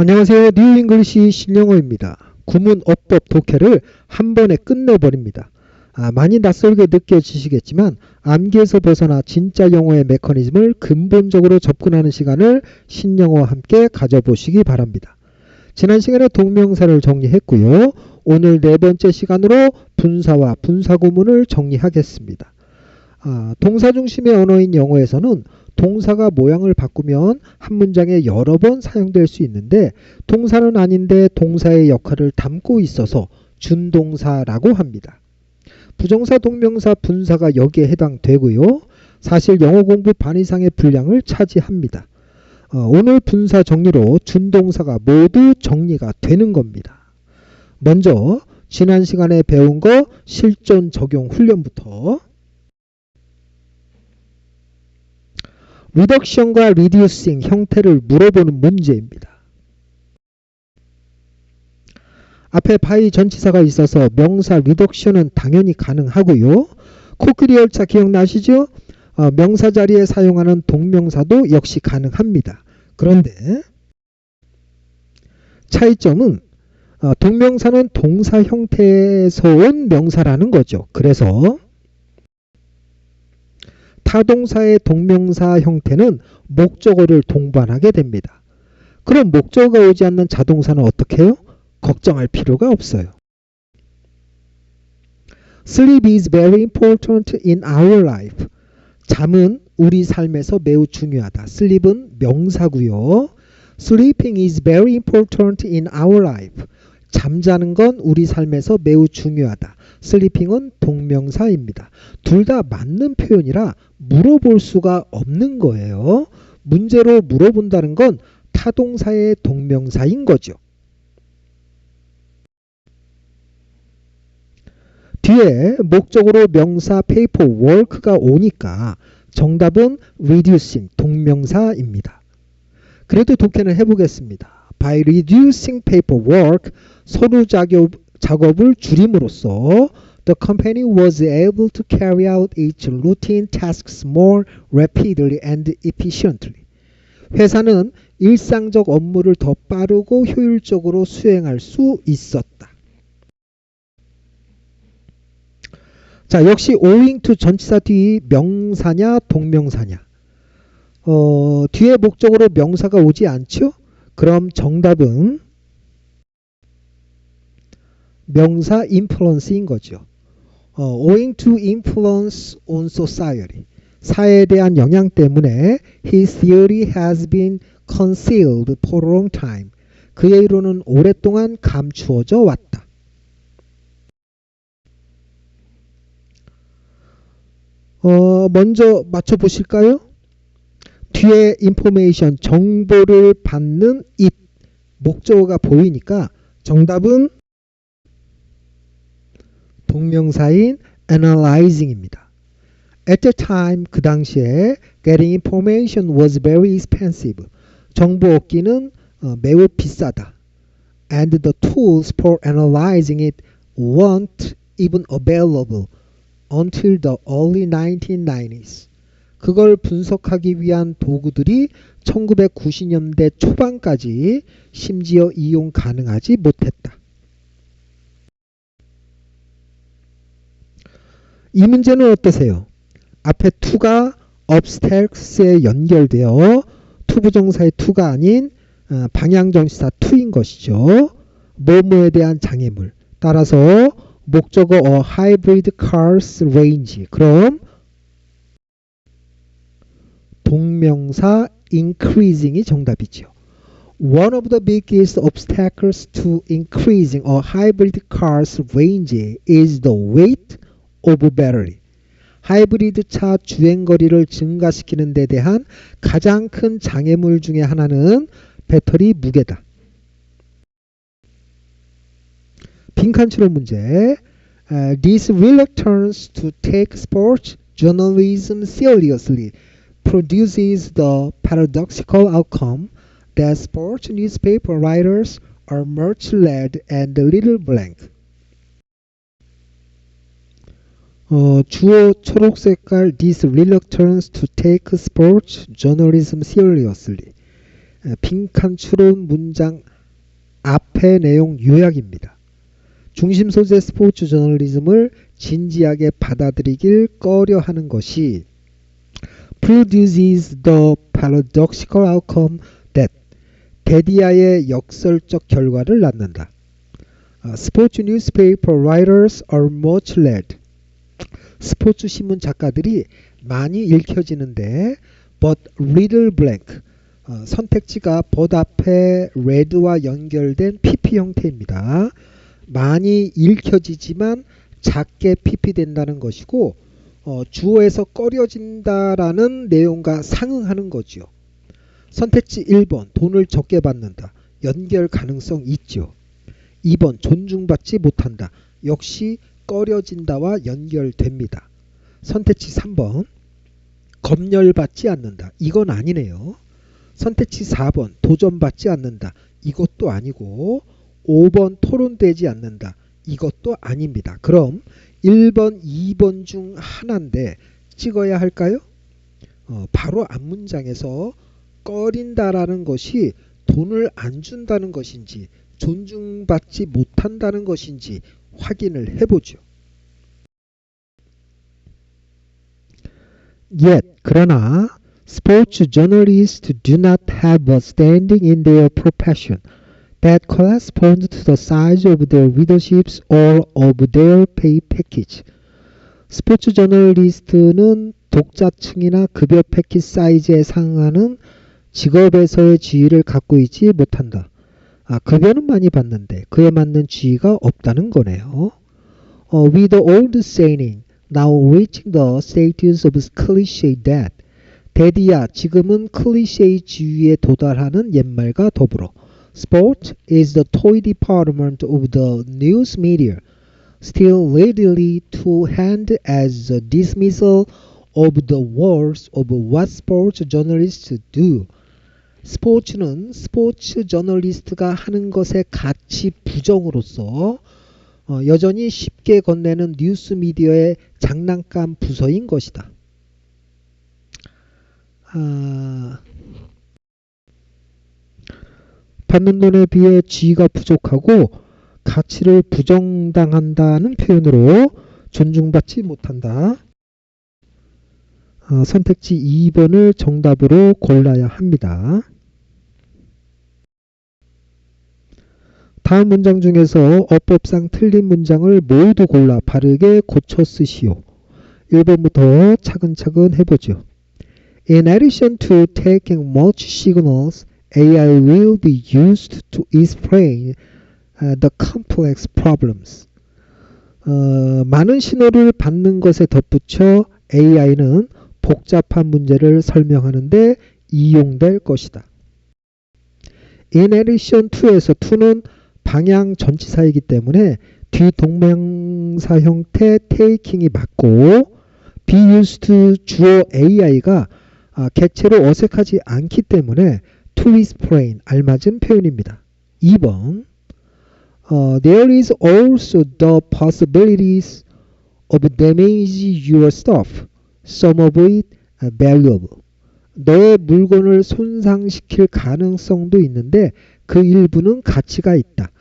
안녕하세요. 뉴 잉글리시 신영어입니다. 구문, 어법, 독해를 한 번에 끝내버립니다. 많이 낯설게 느껴지시겠지만 암기에서 벗어나 진짜 영어의 메커니즘을 근본적으로 접근하는 시간을 신영어와 함께 가져보시기 바랍니다. 지난 시간에 동명사를 정리했고요. 오늘 네 번째 시간으로 분사와 분사구문을 정리하겠습니다. 동사 중심의 언어인 영어에서는 동사가 모양을 바꾸면 한 문장에 여러 번 사용될 수 있는데 동사는 아닌데 동사의 역할을 담고 있어서 준동사라고 합니다. 부정사, 동명사, 분사가 여기에 해당되고요. 사실 영어 공부 반 이상의 분량을 차지합니다. 오늘 분사 정리로 준동사가 모두 정리가 되는 겁니다. 먼저 지난 시간에 배운 거 실전 적용 훈련부터 reduction과 reducing 형태를 물어보는 문제입니다. 앞에 by 전치사가 있어서 명사 reduction은 당연히 가능하고요. 코끼리 열차 기억나시죠? 명사 자리에 사용하는 동명사도 역시 가능합니다. 그런데 차이점은 동명사는 동사 형태에서 온 명사라는 거죠. 그래서 타동사의 동명사 형태는 목적어를 동반하게 됩니다. 그럼 목적어가 오지 않는 자동사는 어떻게 해요? 걱정할 필요가 없어요. Sleep is very important in our life. 잠은 우리 삶에서 매우 중요하다. Sleep은 명사고요. Sleeping is very important in our life. 잠자는 건 우리 삶에서 매우 중요하다. 슬리핑은 동명사입니다. 둘 다 맞는 표현이라 물어볼 수가 없는 거예요. 문제로 물어본다는 건 타동사의 동명사인 거죠. 뒤에 목적으로 명사 paperwork가 오니까 정답은 reducing 동명사입니다. 그래도 독해는 해보겠습니다. By reducing paperwork, 서류 작업을 줄임으로써 the company was able to carry out its routine tasks more rapidly and efficiently. 회사는 일상적 업무를 더 빠르고 효율적으로 수행할 수 있었다. 자, 역시 owing to 전치사 뒤 명사냐 동명사냐. 뒤에 목적으로 명사가 오지 않죠? 그럼 정답은 명사 influence인 거죠. Owing to influence on society. 사회에 대한 영향 때문에 his theory has been concealed for a long time. 그의 이론은 오랫동안 감추어져 왔다. 먼저 맞춰보실까요? 뒤에 information, 정보를 받는 it, 목적어가 보이니까 정답은 동명사인 analyzing입니다. At the time, 그 당시에 getting information was very expensive. 정보 얻기는 매우 비싸다. And the tools for analyzing it weren't even available until the early 1990s. 그걸 분석하기 위한 도구들이 1990년대 초반까지 심지어 이용 가능하지 못했다. 이 문제는 어떠세요? 앞에 to가 obstacles에 연결되어 투부정사의 to가 아닌 방향정치사 to인 것이죠. 뭐뭐에 대한 장애물. 따라서 목적어 a hybrid cars range. 그럼 동명사 increasing이 정답이죠. One of the biggest obstacles to increasing a hybrid car's range is the weight of battery. 하이브리드 차 주행거리를 증가시키는 데 대한 가장 큰 장애물 중에 하나는 배터리 무게다. 빈칸치로 문제. This reluctance to take sports journalism seriously produces the paradoxical outcome that sports newspaper writers are much lead and little blank. 주어 초록 색깔 this reluctance to take sports journalism seriously. 빈칸 추론 문장 앞의 내용 요약입니다. 중심 소재 스포츠 저널리즘을 진지하게 받아들이길 꺼려하는 것이 produces the paradoxical outcome that 데디아의 역설적 결과를 낳는다. 스포츠 newspaper writers are much read. 스포츠 신문 작가들이 많이 읽혀지는데 but little blank. 선택지가 but 앞에 read와 연결된 pp 형태입니다. 많이 읽혀지지만 작게 pp 된다는 것이고 주어에서 꺼려진다라는 내용과 상응하는 거죠. 선택지 1번 돈을 적게 받는다. 연결 가능성 있죠. 2번 존중받지 못한다. 역시 꺼려진다와 연결됩니다. 선택지 3번 검열받지 않는다. 이건 아니네요. 선택지 4번 도전받지 않는다. 이것도 아니고 5번 토론되지 않는다. 이것도 아닙니다. 그럼 1번, 2번 중 하나인데 찍어야 할까요? 바로 앞문장에서 꺼린다라는 것이 돈을 안 준다는 것인지 존중받지 못한다는 것인지 확인을 해보죠. Yet, 그러나 sports journalists do not have a standing in their profession that corresponds to the size of their readerships or of their pay package. 스포츠 저널리스트는 독자층이나 급여 패키지 사이즈에 상응하는 직업에서의 지위를 갖고 있지 못한다. 급여는 많이 받는데 그에 맞는 지위가 없다는 거네요. With the old saying, now reaching the status of cliché that 데디야 지금은 클리셰의 지위에 도달하는 옛말과 더불어 Sport is the toy department of the news media, still readily to hand as a dismissal of the words of what sports journalists do. 스포츠는 스포츠 저널리스트가 하는 것의 가치 부정으로서 여전히 쉽게 건네는 뉴스 미디어의 장난감 부서인 것이다. 받는 돈에 비해 지위가 부족하고 가치를 부정당한다는 표현으로 존중받지 못한다. 선택지 2번을 정답으로 골라야 합니다. 다음 문장 중에서 어법상 틀린 문장을 모두 골라 바르게 고쳐 쓰시오. 1번부터 차근차근 해보죠. In addition to taking much signals, AI will be used to explain the complex problems. 많은 신호를 받는 것에 덧붙여 AI는 복잡한 문제를 설명하는데 이용될 것이다. In addition to에서 to는 방향 전치사이기 때문에 뒤 동명사 형태 taking이 맞고 be used to 주어 AI가 객체로 어색하지 않기 때문에 to explain 알맞은 표현입니다. 2번 There is also the possibilities of damaging your stuff. Some of it valuable. 너의 물건을 손상시킬 가능성도 있는데 그 일부는 가치가 있다.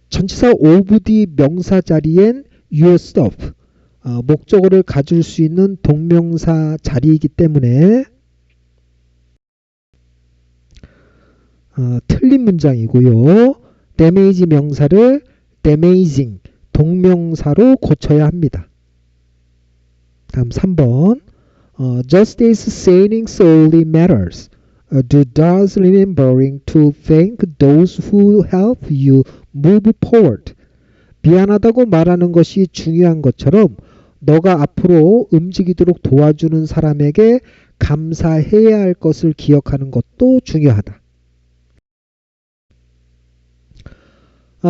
전치사 of the 명사 자리엔 your stuff. 목적어를 가질 수 있는 동명사 자리이기 때문에 틀린 문장이고요. damage 명사를 damaging 동명사로 고쳐야 합니다. 다음 3번 Justice saying solely matters. Does remembering to thank those who help you move forward. 미안하다고 말하는 것이 중요한 것처럼 너가 앞으로 움직이도록 도와주는 사람에게 감사해야 할 것을 기억하는 것도 중요하다.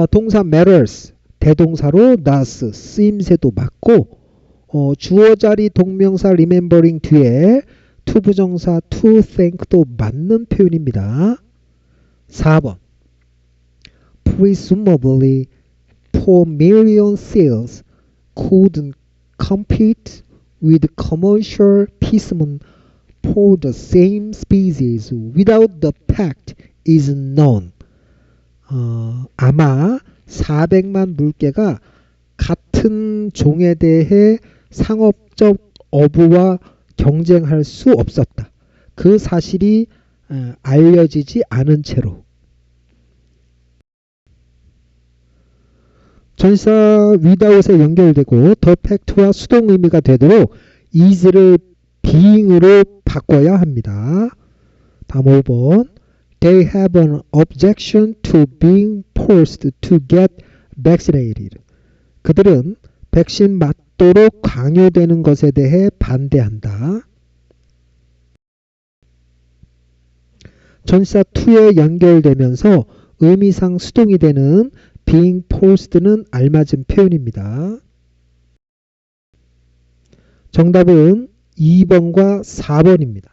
동사 matters 대동사로 does 쓰임새도 맞고 주어 자리 동명사 remembering 뒤에 to 부정사 to thank도 맞는 표현입니다. 4번 Presumably 4 million sales couldn't compete with commercial piecemeal for the same species without the pact is known. 아마 400만 물개가 같은 종에 대해 상업적 어부와 경쟁할 수 없었다. 그 사실이 알려지지 않은 채로. 전치사 without에 연결되고 the fact와 수동 의미가 되도록 is를 being으로 바꿔야 합니다. 다음 5번. They have an objection to being forced to get vaccinated. 그들은 백신 맞도록 강요되는 것에 대해 반대한다. 전치사 to에 연결되면서 의미상 수동이 되는 being forced는 알맞은 표현입니다. 정답은 2번과 4번입니다.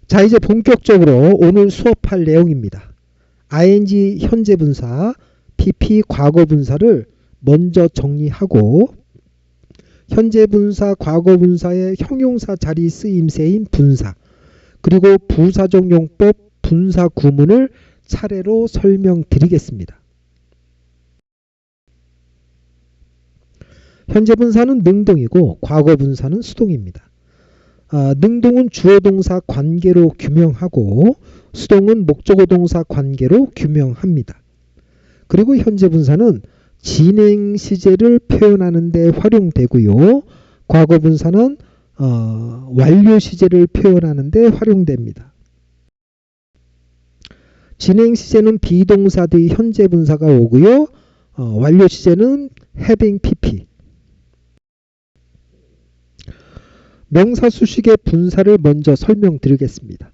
자, 이제 본격적으로 오늘 수업할 내용입니다. ing 현재 분사, pp 과거 분사를 먼저 정리하고 현재 분사, 과거 분사의 형용사 자리 쓰임새인 분사, 그리고 부사적 용법 분사 구문을 차례로 설명드리겠습니다. 현재 분사는 능동이고 과거 분사는 수동입니다. 능동은 주어 동사 관계로 규명하고 수동은 목적어 동사 관계로 규명합니다. 그리고 현재 분사는 진행 시제를 표현하는 데 활용되고요. 과거 분사는 완료 시제를 표현하는 데 활용됩니다. 진행 시제는 비동사 뒤 현재 분사가 오고요. 완료 시제는 having pp. 명사 수식의 분사를 먼저 설명드리겠습니다.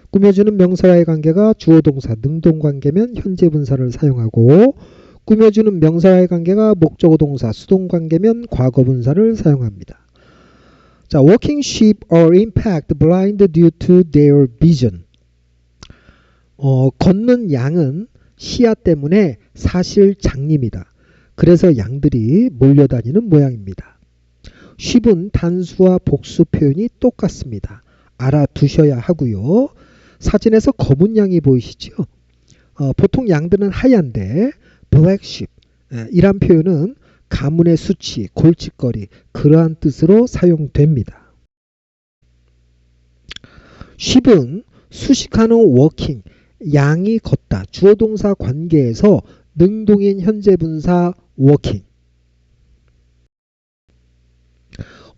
꾸며주는 명사와의 관계가 주어 동사 능동 관계면 현재 분사를 사용하고 꾸며주는 명사와의 관계가 목적어 동사 수동 관계면 과거 분사를 사용합니다. 자, walking sheep are in fact blind due to their vision. 걷는 양은 시야 때문에 사실 장님이다. 그래서 양들이 몰려다니는 모양입니다. sheep은 단수와 복수 표현이 똑같습니다. 알아두셔야 하고요. 사진에서 검은 양이 보이시죠? 보통 양들은 하얀데 black sheep 이란 표현은 가문의 수치, 골칫거리 그러한 뜻으로 사용됩니다. sheep은 수식하는 walking, 양이 걷다, 주어 동사 관계에서 능동인 현재 분사 walking.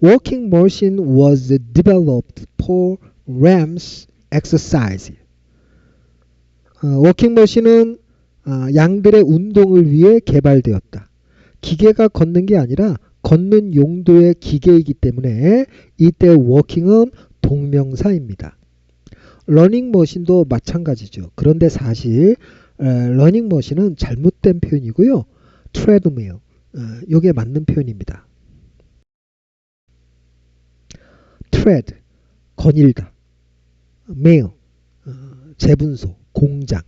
Walking machine was developed for rams exercise. 워킹 머신은 양들의 운동을 위해 개발되었다. 기계가 걷는 게 아니라 걷는 용도의 기계이기 때문에 이때 워킹은 동명사입니다. 러닝 머신도 마찬가지죠. 그런데 사실 러닝 머신은 잘못된 표현이고요. 트레드밀, 이게 맞는 표현입니다. 트레드, 거닐다. 밀, 재분소, 공장.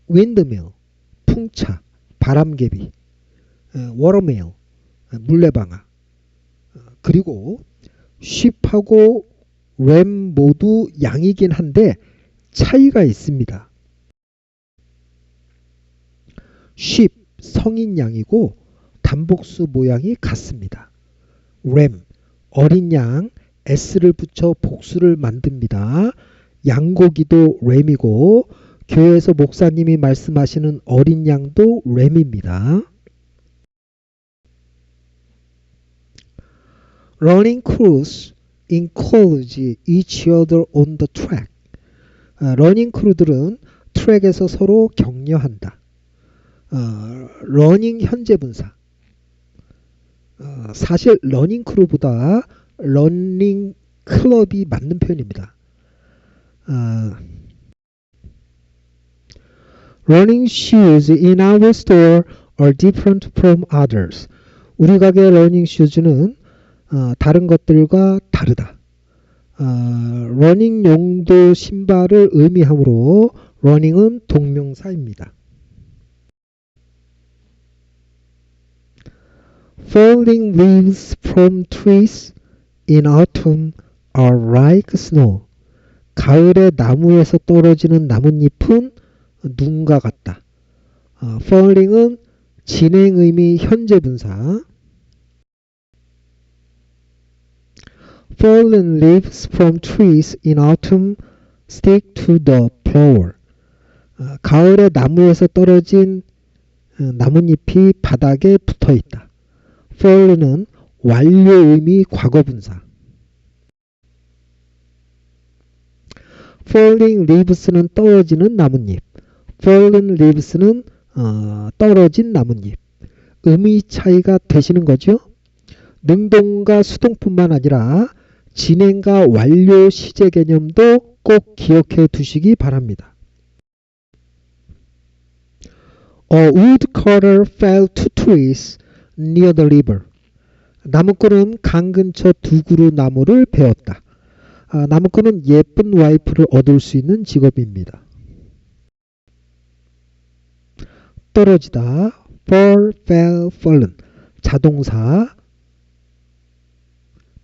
윈드밀, 풍차, 바람개비. 워터밀, 물레방아. 그리고 쉽하고 램 모두 양이긴 한데 차이가 있습니다. 쉽, 성인 양이고 단복수 모양이 같습니다. 램, 어린 양, s를 붙여 복수를 만듭니다. 양고기도 램이고 교회에서 목사님이 말씀하시는 어린 양도 램입니다. Running crews encourage each other on the track. 러닝 크루들은 트랙에서 서로 격려한다. 러닝 현재 분사. 사실 러닝 크루보다 러닝 클럽이 맞는 표현입니다. Running shoes in our store are different from others. 우리 가게 러닝 슈즈는 다른 것들과 다르다. 러닝 용도 신발을 의미하므로 러닝은 동명사입니다. Falling leaves from trees in autumn are like snow. 가을에 나무에서 떨어지는 나뭇잎은 눈과 같다. falling은 진행 의미 현재 분사. Fallen leaves from trees in autumn stick to the floor. 가을에 나무에서 떨어진 나뭇잎이 바닥에 붙어 있다. fall는 완료 의미 과거 분사. falling leaves는 떨어지는 나뭇잎. fallen leaves는 떨어진 나뭇잎. 의미 차이가 되시는 거죠. 능동과 수동뿐만 아니라 진행과 완료 시제 개념도 꼭 기억해 두시기 바랍니다. A woodcutter fell two trees near the river. 나무꾼은 강 근처 두 그루 나무를 베었다. 나무꾼은 예쁜 와이프를 얻을 수 있는 직업입니다. 떨어지다. fall, fell, fallen. 자동사.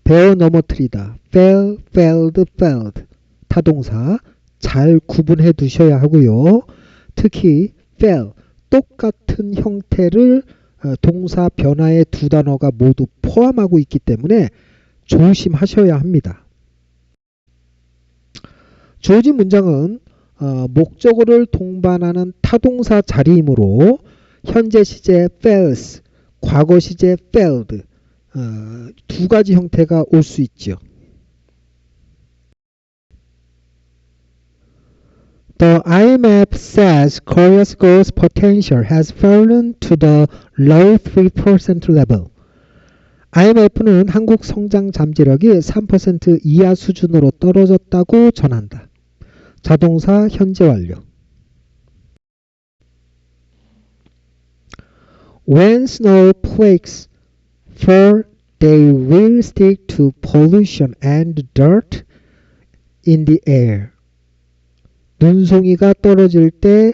베어 넘어뜨리다. fell, felled, felled. 타동사. 잘 구분해 두셔야 하고요. 특히 fell, 똑같은 형태를 동사 변화의 두 단어가 모두 포함하고 있기 때문에 조심하셔야 합니다. 주어진 문장은 목적어를 동반하는 타동사 자리이므로 현재 시제 fails, 과거 시제 failed 두 가지 형태가 올 수 있죠. The IMF says Korea's growth potential has fallen to the low 3% level. IMF는 한국 성장 잠재력이 3% 이하 수준으로 떨어졌다고 전한다. 자동사 현재 완료. When snow flakes fall, they will stick to pollution and dirt in the air. 눈송이가 떨어질 때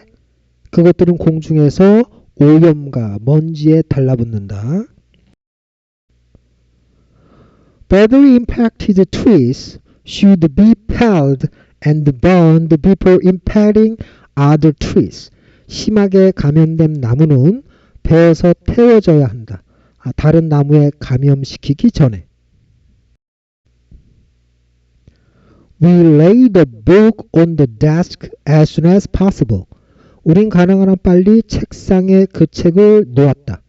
그것들은 공중에서 오염과 먼지에 달라붙는다. Badly impacted trees should be felled and burned before impacting other trees. 심하게 감염된 나무는 베어서 태워져야 한다. 다른 나무에 감염시키기 전에. We lay the book on the desk as soon as possible. 우린 가능한 한 빨리 책상에 그 책을 놓았다.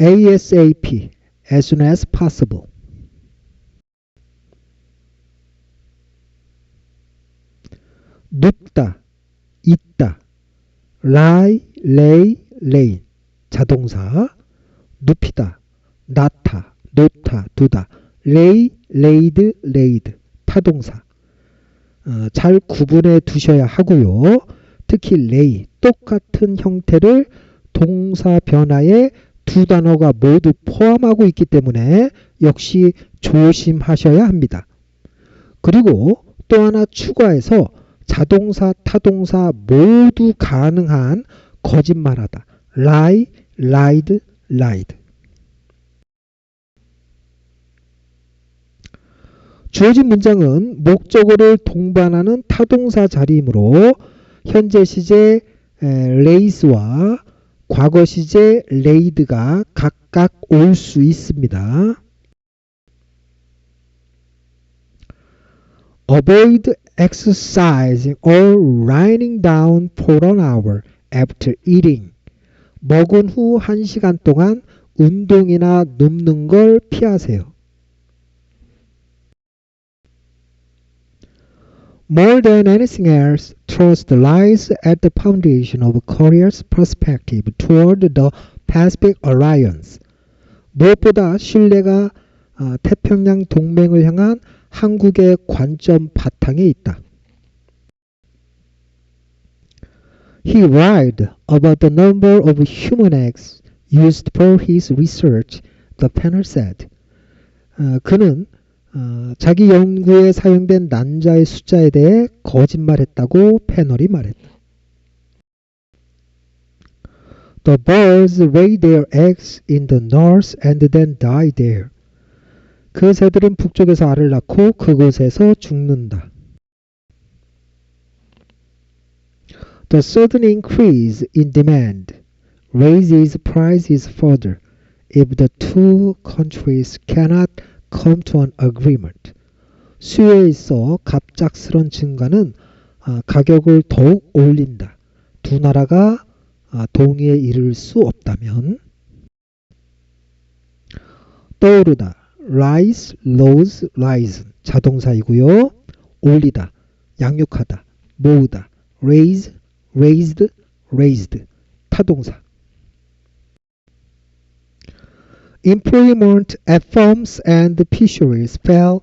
ASAP, as soon as possible. 눕다, 있다. lie, lay, lay. 자동사. 눕히다, 놨다, 놓다, 두다. lay, laid, laid. 타동사. 잘 구분해 두셔야 하고요. 특히 lay, 똑같은 형태를 동사 변화에 두 단어가 모두 포함하고 있기 때문에 역시 조심하셔야 합니다. 그리고 또 하나 추가해서 자동사, 타동사 모두 가능한 거짓말하다. lie, lied, lied. 주어진 문장은 목적어를 동반하는 타동사 자리이므로 현재 시제 레이스와 과거 시제 레이드가 각각 올 수 있습니다. Avoid exercising or lying down for an hour after eating. 먹은 후 1시간 동안 운동이나 눕는 걸 피하세요. More than anything else, trust lies at the foundation of Korea's perspective toward the Pacific Alliance. 무엇보다 신뢰가 태평양 동맹을 향한 한국의 관점 바탕에 있다. He lied about the number of human eggs used for his research, the panel said. 그는 자기 연구에 사용된 난자의 숫자에 대해 거짓말했다고 패널이 말했다. The birds lay their eggs in the north and then die there. 그 새들은 북쪽에서 알을 낳고 그곳에서 죽는다. The sudden increase in demand raises prices further if the two countries cannot come to an agreement. 수요에 있어 갑작스런 증가는 가격을 더욱 올린다. 두 나라가 동의에 이를 수 없다면. 떠오르다. rise, rose, rise 자동사이고요. 올리다, 양육하다, 모으다. raise, raised, raised 타동사. Employment at farms and fisheries fell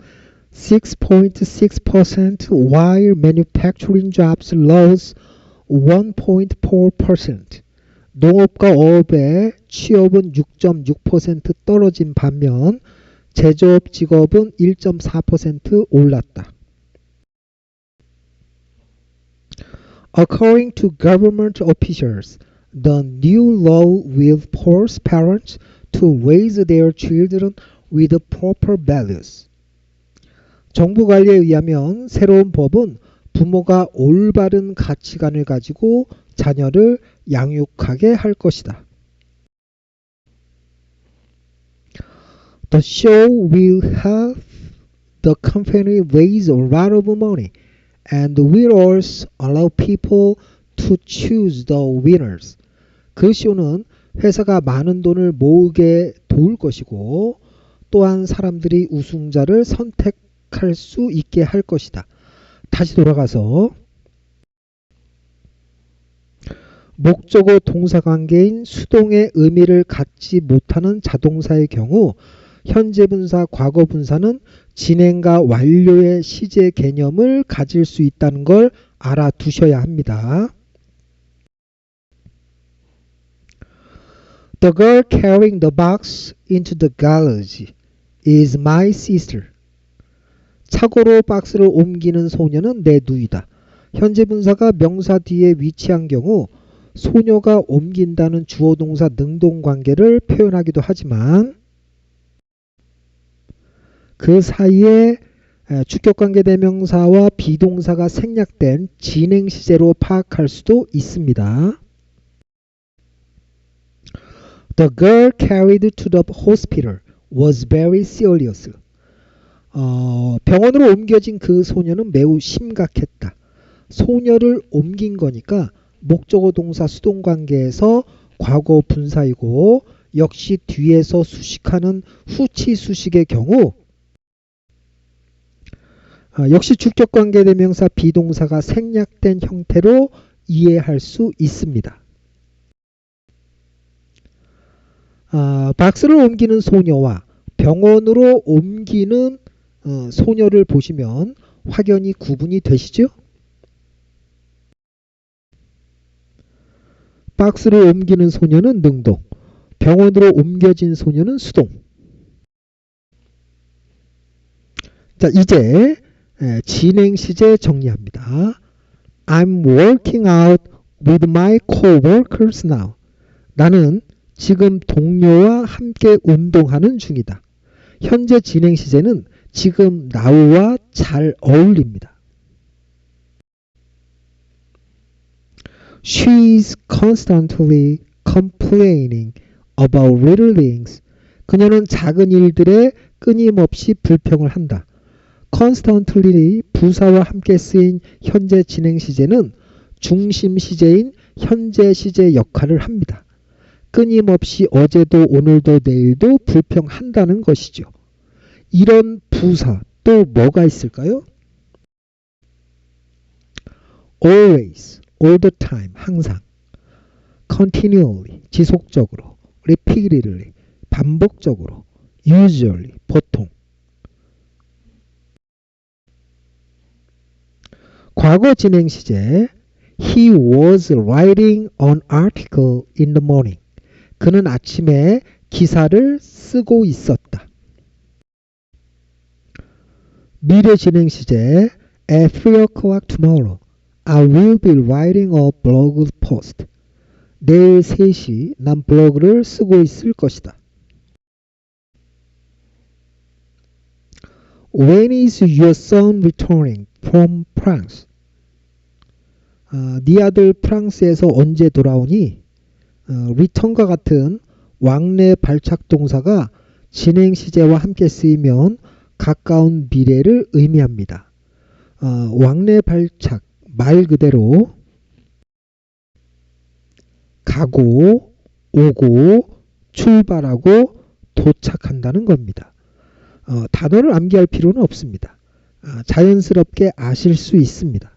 6.6% while manufacturing jobs rose 1.4%. 농업과 어업의 취업은 6.6% 떨어진 반면 제조업 직업은 1.4% 올랐다. According to government officials, the new law will force parents to raise their children with proper values. 정부 관리에 의하면 새로운 법은 부모가 올바른 가치관을 가지고 자녀를 양육하게 할 것이다. The show will have the company raise a lot of money and will also allow people to choose the winners. 그 쇼는 회사가 많은 돈을 모으게 도울 것이고 또한 사람들이 우승자를 선택할 수 있게 할 것이다. 다시 돌아가서 목적어 동사관계인 수동의 의미를 갖지 못하는 자동사의 경우 현재 분사, 과거 분사는 진행과 완료의 시제 개념을 가질 수 있다는 걸 알아두셔야 합니다. The girl carrying the box into the garage is my sister. 차고로 박스를 옮기는 소녀는 내 누이다. 현재 분사가 명사 뒤에 위치한 경우 소녀가 옮긴다는 주어 동사 능동 관계를 표현하기도 하지만 그 사이에 주격관계 대명사와 비동사가 생략된 진행 시제로 파악할 수도 있습니다. The girl carried to the hospital was very serious. 병원으로 옮겨진 그 소녀는 매우 심각했다. 소녀를 옮긴 거니까 목적어 동사 수동 관계에서 과거 분사이고 역시 뒤에서 수식하는 후치 수식의 경우 역시 주격관계 대명사 비동사가 생략된 형태로 이해할 수 있습니다. 박스를 옮기는 소녀와 병원으로 옮기는 소녀를 보시면 확연히 구분이 되시죠? 박스를 옮기는 소녀는 능동, 병원으로 옮겨진 소녀는 수동. 자, 이제 진행 시제 정리합니다. I'm working out with my coworkers now. 나는 지금 동료와 함께 운동하는 중이다. 현재 진행 시제는 지금 now와 잘 어울립니다. She's constantly complaining about little things. 그녀는 작은 일들에 끊임없이 불평을 한다. constantly 부사와 함께 쓰인 현재 진행 시제는 중심 시제인 현재 시제 역할을 합니다. 끊임없이 어제도 오늘도 내일도 불평한다는 것이죠. 이런 부사 또 뭐가 있을까요? always, all the time, 항상. continually, 지속적으로. repeatedly, 반복적으로. usually, 보통. 과거 진행 시제 He was writing an article in the morning. 그는 아침에 기사를 쓰고 있었다. 미래 진행 시제 At 3 o'clock tomorrow, I will be writing a blog post. 내일 3시 난 블로그를 쓰고 있을 것이다. When is your son returning from France? 네 아들 프랑스에서 언제 돌아오니? return과 같은 왕래 발착 동사가 진행 시제와 함께 쓰이면 가까운 미래를 의미합니다. 왕래 발착 말 그대로 가고 오고 출발하고 도착한다는 겁니다. 단어를 암기할 필요는 없습니다. 자연스럽게 아실 수 있습니다.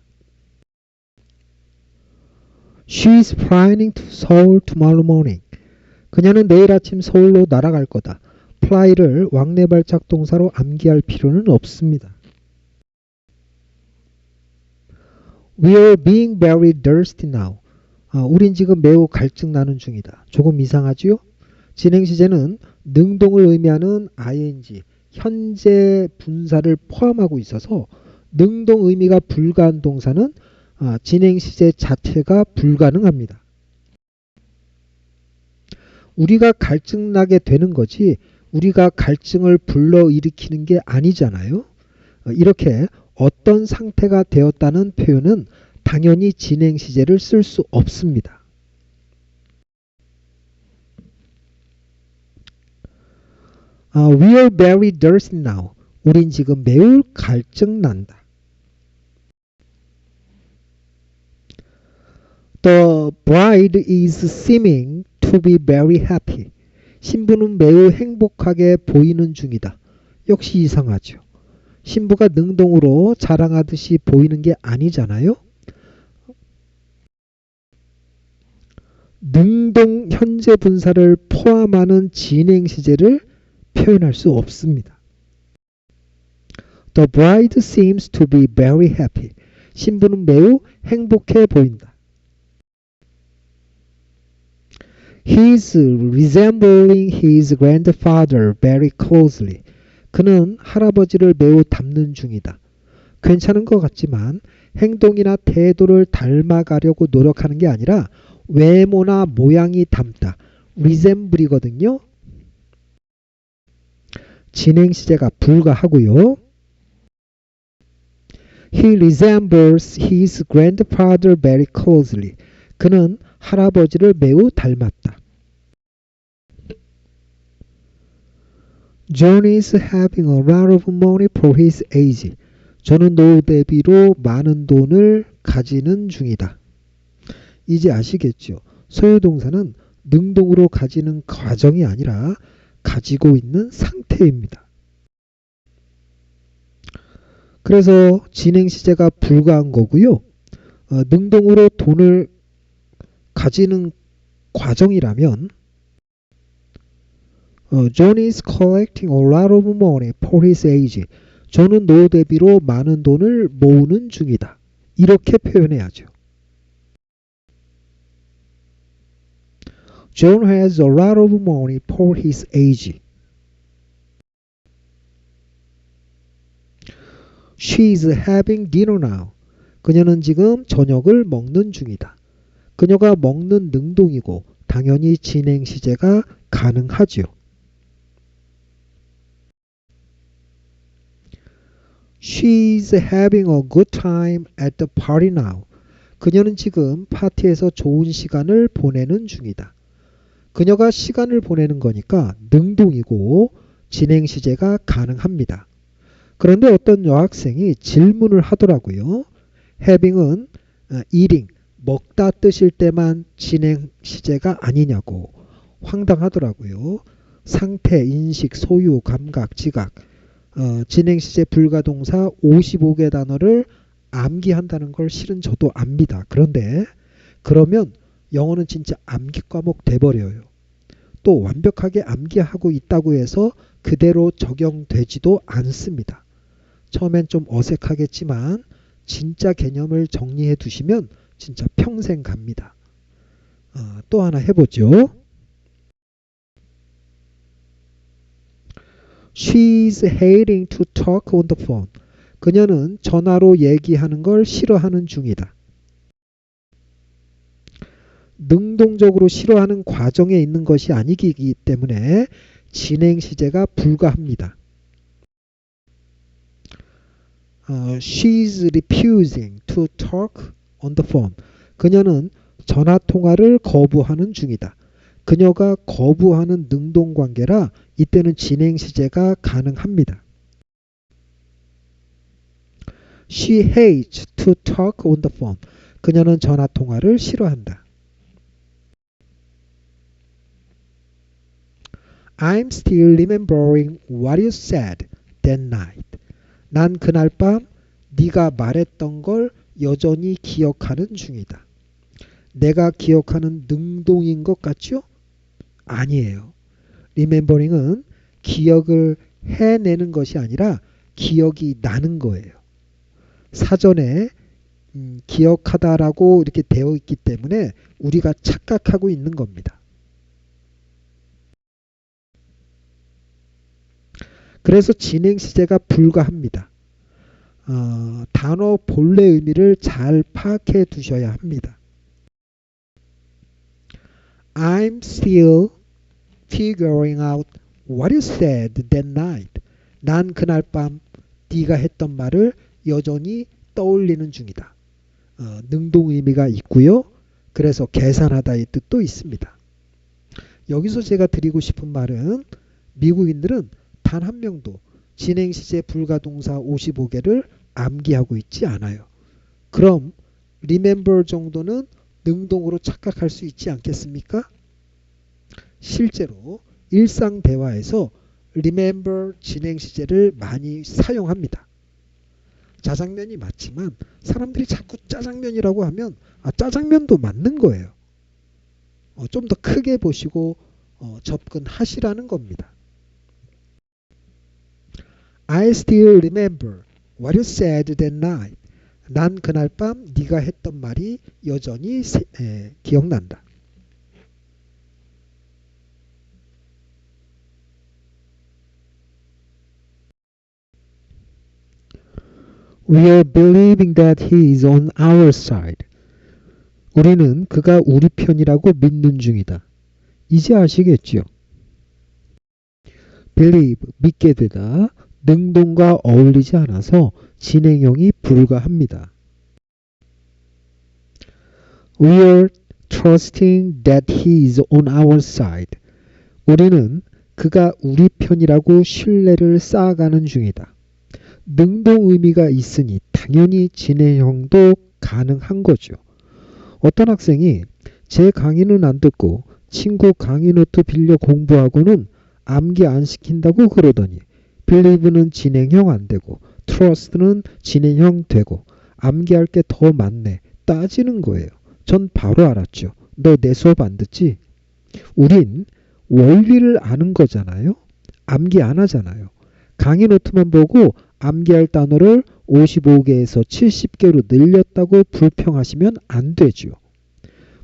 She is flying to Seoul tomorrow morning. 그녀는 내일 아침 서울로 날아갈 거다. fly를 왕래 발착 동사로 암기할 필요는 없습니다. We are being very thirsty now. 우린 지금 매우 갈증나는 중이다. 조금 이상하지요? 진행 시제는 능동을 의미하는 ing, 현재 분사를 포함하고 있어서 능동 의미가 불가한 동사는 진행 시제 자체가 불가능합니다. 우리가 갈증나게 되는 거지 우리가 갈증을 불러일으키는 게 아니잖아요. 이렇게 어떤 상태가 되었다는 표현은 당연히 진행 시제를 쓸 수 없습니다. We are very thirsty now. 우린 지금 매우 갈증난다. The bride is seeming to be very happy. 신부는 매우 행복하게 보이는 중이다. 역시 이상하죠. 신부가 능동으로 자랑하듯이 보이는 게 아니잖아요. 능동 현재 분사를 포함하는 진행 시제를 표현할 수 없습니다. The bride seems to be very happy. 신부는 매우 행복해 보인다. He is resembling his grandfather very closely. 그는 할아버지를 매우 닮는 중이다. 괜찮은 것 같지만 행동이나 태도를 닮아가려고 노력하는 게 아니라 외모나 모양이 닮다. resemble이거든요. 진행 시제가 불가하고요. He resembles his grandfather very closely. 그는 할아버지를 매우 닮았다. John is having a lot of money for his age. 저는 노후 대비로 많은 돈을 가지는 중이다. 이제 아시겠죠? 소유동사는 능동으로 가지는 과정이 아니라 가지고 있는 상태입니다. 그래서 진행 시제가 불가한 거고요. 능동으로 돈을 가지는 과정이라면 John is collecting a lot of money for his age. 저는 노후 대비로 많은 돈을 모으는 중이다. 이렇게 표현해야죠. John has a lot of money for his age. She is having dinner now. 그녀는 지금 저녁을 먹는 중이다. 그녀가 먹는 능동이고 당연히 진행 시제가 가능하죠. She's having a good time at the party now. 그녀는 지금 파티에서 좋은 시간을 보내는 중이다. 그녀가 시간을 보내는 거니까 능동이고 진행 시제가 가능합니다. 그런데 어떤 여학생이 질문을 하더라고요. having은 eating, 먹다 뜻일 때만 진행 시제가 아니냐고 황당하더라고요. 상태, 인식, 소유, 감각, 지각, 진행 시제 불가동사 55개 단어를 암기한다는 걸 실은 저도 압니다. 그런데 그러면 영어는 진짜 암기 과목 돼버려요. 또 완벽하게 암기하고 있다고 해서 그대로 적용되지도 않습니다. 처음엔 좀 어색하겠지만 진짜 개념을 정리해 두시면 진짜 평생 갑니다. 또 하나 해보죠. She's hating to talk on the phone. 그녀는 전화로 얘기하는 걸 싫어하는 중이다. 능동적으로 싫어하는 과정에 있는 것이 아니기 때문에 진행 시제가 불가합니다. She's refusing to talk on the phone. 그녀는 전화 통화를 거부하는 중이다. 그녀가 거부하는 능동관계라 이때는 진행 시제가 가능합니다. She hates to talk on the phone. 그녀는 전화 통화를 싫어한다. I'm still remembering what you said that night. 난 그날 밤 네가 말했던 걸 여전히 기억하는 중이다. 내가 기억하는 능동인 것 같죠? 아니에요. remembering은 기억을 해내는 것이 아니라 기억이 나는 거예요. 사전에 기억하다라고 이렇게 되어 있기 때문에 우리가 착각하고 있는 겁니다. 그래서 진행 시제가 불가합니다. 단어 본래 의미를 잘 파악해 두셔야 합니다. I'm still figuring out what you said that night. 난 그날 밤 네가 했던 말을 여전히 떠올리는 중이다. 능동 의미가 있고요. 그래서 계산하다의 뜻도 있습니다. 여기서 제가 드리고 싶은 말은 미국인들은 단 한 명도 진행 시제 불가동사 55개를 암기하고 있지 않아요. 그럼 remember 정도는 능동으로 착각할 수 있지 않겠습니까? 실제로 일상 대화에서 remember 진행 시제를 많이 사용합니다. 자장면이 맞지만 사람들이 자꾸 짜장면이라고 하면 짜장면도 맞는 거예요. 좀 더 크게 보시고 접근하시라는 겁니다. I still remember what you said that night. 난 그날 밤 네가 했던 말이 여전히 기억난다. We are believing that he is on our side. 우리는 그가 우리 편이라고 믿는 중이다. 이제 아시겠죠? believe, 믿게 되다, 능동과 어울리지 않아서 진행형이 불가합니다. We are trusting that he is on our side. 우리는 그가 우리 편이라고 신뢰를 쌓아가는 중이다. 능동 의미가 있으니 당연히 진행형도 가능한 거죠. 어떤 학생이 제 강의는 안 듣고 친구 강의 노트 빌려 공부하고는 암기 안 시킨다고 그러더니 believe는 진행형 안 되고 trust는 진행형 되고 암기할 게 더 많네 따지는 거예요. 전 바로 알았죠. 너 내 수업 안 듣지? 우린 원리를 아는 거잖아요. 암기 안 하잖아요. 강의 노트만 보고 암기할 단어를 55개에서 70개로 늘렸다고 불평하시면 안 되죠.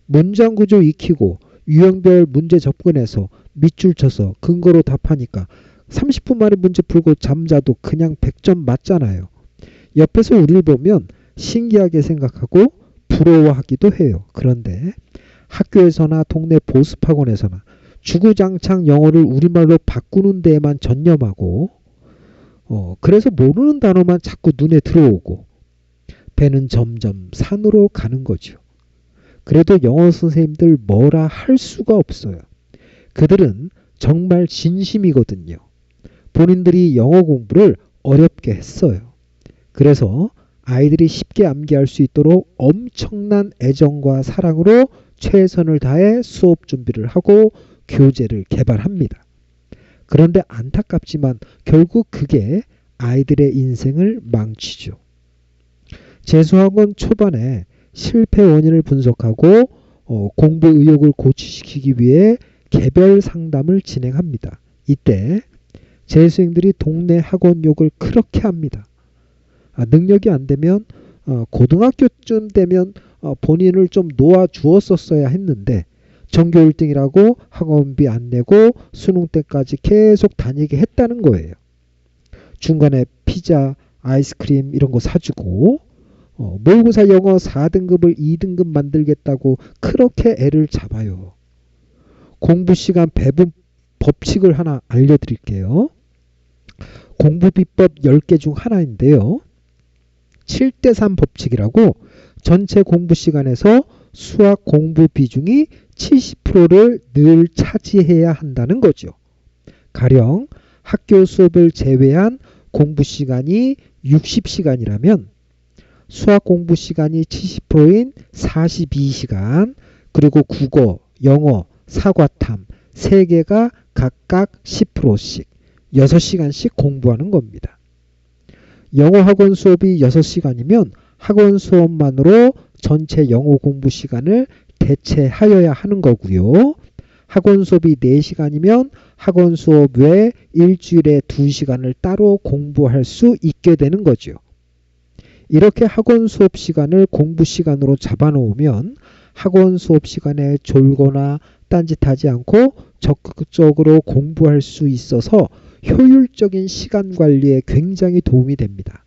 문장 구조 익히고 유형별 문제 접근해서 밑줄 쳐서 근거로 답하니까 30분 만에 문제 풀고 잠자도 그냥 100점 맞잖아요. 옆에서 우리를 보면 신기하게 생각하고 부러워하기도 해요. 그런데 학교에서나 동네 보습학원에서나 주구장창 영어를 우리말로 바꾸는 데에만 전념하고 그래서 모르는 단어만 자꾸 눈에 들어오고 배는 점점 산으로 가는 거죠. 그래도 영어 선생님들 뭐라 할 수가 없어요. 그들은 정말 진심이거든요. 본인들이 영어 공부를 어렵게 했어요. 그래서 아이들이 쉽게 암기할 수 있도록 엄청난 애정과 사랑으로 최선을 다해 수업 준비를 하고 교재를 개발합니다. 그런데 안타깝지만 결국 그게 아이들의 인생을 망치죠. 재수학원 초반에 실패 원인을 분석하고 공부 의욕을 고취시키기 위해 개별 상담을 진행합니다. 이때 재수생들이 동네 학원 욕을 그렇게 합니다. 능력이 안 되면 고등학교쯤 되면 본인을 좀 놓아주었었어야 했는데 전교 1등이라고 학원비 안 내고 수능 때까지 계속 다니게 했다는 거예요. 중간에 피자, 아이스크림 이런 거 사주고 모의고사 영어 4등급을 2등급 만들겠다고 그렇게 애를 잡아요. 공부시간 배분 법칙을 하나 알려드릴게요. 공부비법 10개 중 하나인데요. 7대3 법칙이라고 전체 공부시간에서 수학 공부 비중이 70%를 늘 차지해야 한다는 거죠. 가령 학교 수업을 제외한 공부시간이 60시간이라면 수학 공부시간이 70%인 42시간, 그리고 국어, 영어, 사과탐 3개가 각각 10%씩 6시간씩 공부하는 겁니다. 영어 학원 수업이 6시간이면 학원 수업만으로 전체 영어 공부 시간을 대체하여야 하는 거고요. 학원 수업이 4시간이면 학원 수업 외에 일주일에 2시간을 따로 공부할 수 있게 되는 거죠. 이렇게 학원 수업 시간을 공부 시간으로 잡아놓으면 학원 수업 시간에 졸거나 딴짓하지 않고 적극적으로 공부할 수 있어서 효율적인 시간 관리에 굉장히 도움이 됩니다.